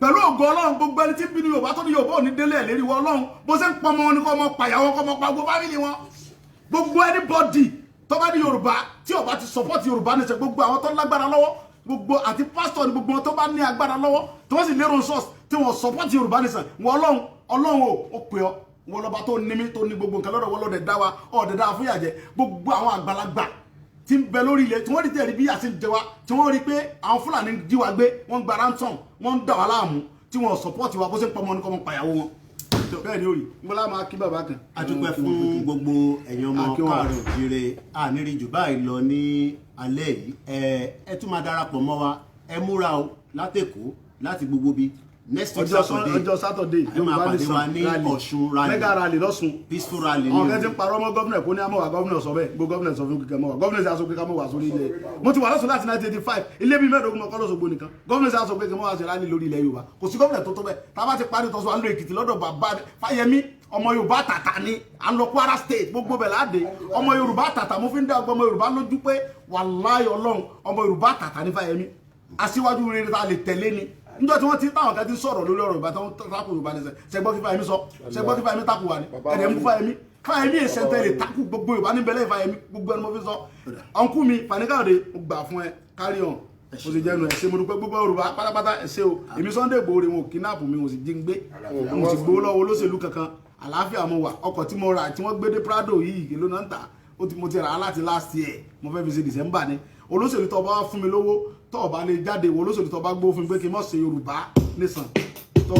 pẹ̀lú ògo Ọlọ́run gbogbo ẹni tí ń bí ní Yorùbá tó ní Yorùbá ò ní délé ẹ̀ lérí wọ Ọlọ́run bó ṣe ń pọmọ wọn ni kọ́ ọmọ pàyàwó kọ́ ọmọ pa gbogbo fámìlì wọn gbogbo anybody tó bá ní Yorùbá tí ó bá ti support Yorùbá nation gbogbo àwọn tó lágbára lọ́wọ́ gbogbo àti pastor ni gbogbo wọn tó bá ní agbára lọ́wọ́ tí wọ́n sì lérò source tí wọ́n support Yorùbá nation wọn Ọlọ́run ó pè ọ́ wọn lọ́ba tó ní mí tó ní gbogbo nǹkan lọ́dọ̀ wọn lọ́dẹ̀ dá wa ọ̀dẹ̀ dá wa fún ìyàjẹ́ gbogbo àwọn àgbàlagbà tí ń bẹ lórí ilẹ̀ tí wọ́n rí tẹ̀rí bí àti jẹ wa tí wọ́n rí pé àwọn Fúlàní jí wa gbé wọ́n gba ransom wọ́n ń dà wá láàmú tí wọ́n support wa bó ṣe ń pọmọ ní kọ́mọ pàyàwó wọn bẹ́ẹ̀ ni ó rí nbọ́lá máa kí bàbá kan. a dúpẹ́ fún gbogbo ẹ̀yin ọmọ káàárọ̀ òjíire àníri jù báyìí lọ ní alẹ́ yìí ẹ tún máa darapọ̀ mọ́ wa ẹ múra o látẹ̀kọ́ láti gbogbo bí next week ọjọ́ Saturday ẹ máa pàdé wa ní Ọ̀ṣun rally mega rally lọ́sùn peaceful rally àwọn kẹ́ntì ń parọ́ mọ́ gọ́vnà kó ní àmọ́wà gọ́vnà sọ bẹ́ẹ̀ gbogbo gọ́vnà sọ fún kíkẹ́ mọ́wà gọ́vnà sì aṣọ pé ká mọ́wà sórí ilẹ̀ mo ti wà lọ́sùn láti 1985 ilé bíi mẹ́ẹ̀ẹ́dógún mọ́kọ́ lọ́sọ̀gbó nìkan gọ́vnà sì aṣọ pé kí mọ́wà sí rally lórí ilẹ̀ Yorùbá kò sí gọ́vnà tó tó bẹ́ẹ̀ tá a bá ti parí tọ́sọ àlọ́ Èkìtì lọ́dọ̀ bàbá Fáyẹmí ọmọ Yorùbá tàtà ni à ń lọ Kwara State gbogbo bẹ̀ láàdé ọmọ Yorùbá tàtà mo fi ń dá ọmọ Yorùbá lójú pé wàláhì Ọlọ́run ọmọ Yorùbá tàtà ní Fáyẹmí aṣíwájú rere ta lè tẹ̀lé ni níjọ́ tí wọ́n ti táwọn kan ti sọ̀rọ̀ lórí ọ̀rọ̀ Yorùbá tó ń takò Yorùbá ní sẹ́ ṣẹgbọ́n kí Fáyẹmí sọ ṣẹgbọ́n kí Fáyẹmí takò wà ní ẹ̀rẹ̀ ń bú Fáyẹmí ìṣẹ̀ntẹ̀ lè takò gbogbo Yorùbá níbẹ̀lẹ̀ Fáyẹmí gbogbo ẹni mo fi sọ ọ̀nkú mi Fani-Káyọ̀dé mo gbà fún ẹ carry on mo sì jẹ́nu ẹ̀ ṣe mo dúpẹ́ gbogbo Yorùbá pátápátá ẹ̀ ṣe o èmi Sunday Igboho wọn ò kidnap mi mo sì jí ń gbé mo sì gbowó lọ́wọ́ olóṣèlú kankan àlàáfíà mo wà ọkọ̀ tí mo rà tí wọ́n gbé dé Prado yìí èlò náà ń tà mo ti rà á láti last year mo fẹ́ fi ṣe December ni olóṣèlú tó bá fún mi lówó tó bá lè jáde wo olóṣèlú tó bá gbó fún mi pé kí n mọ̀ ṣe Yorùbá nation tó.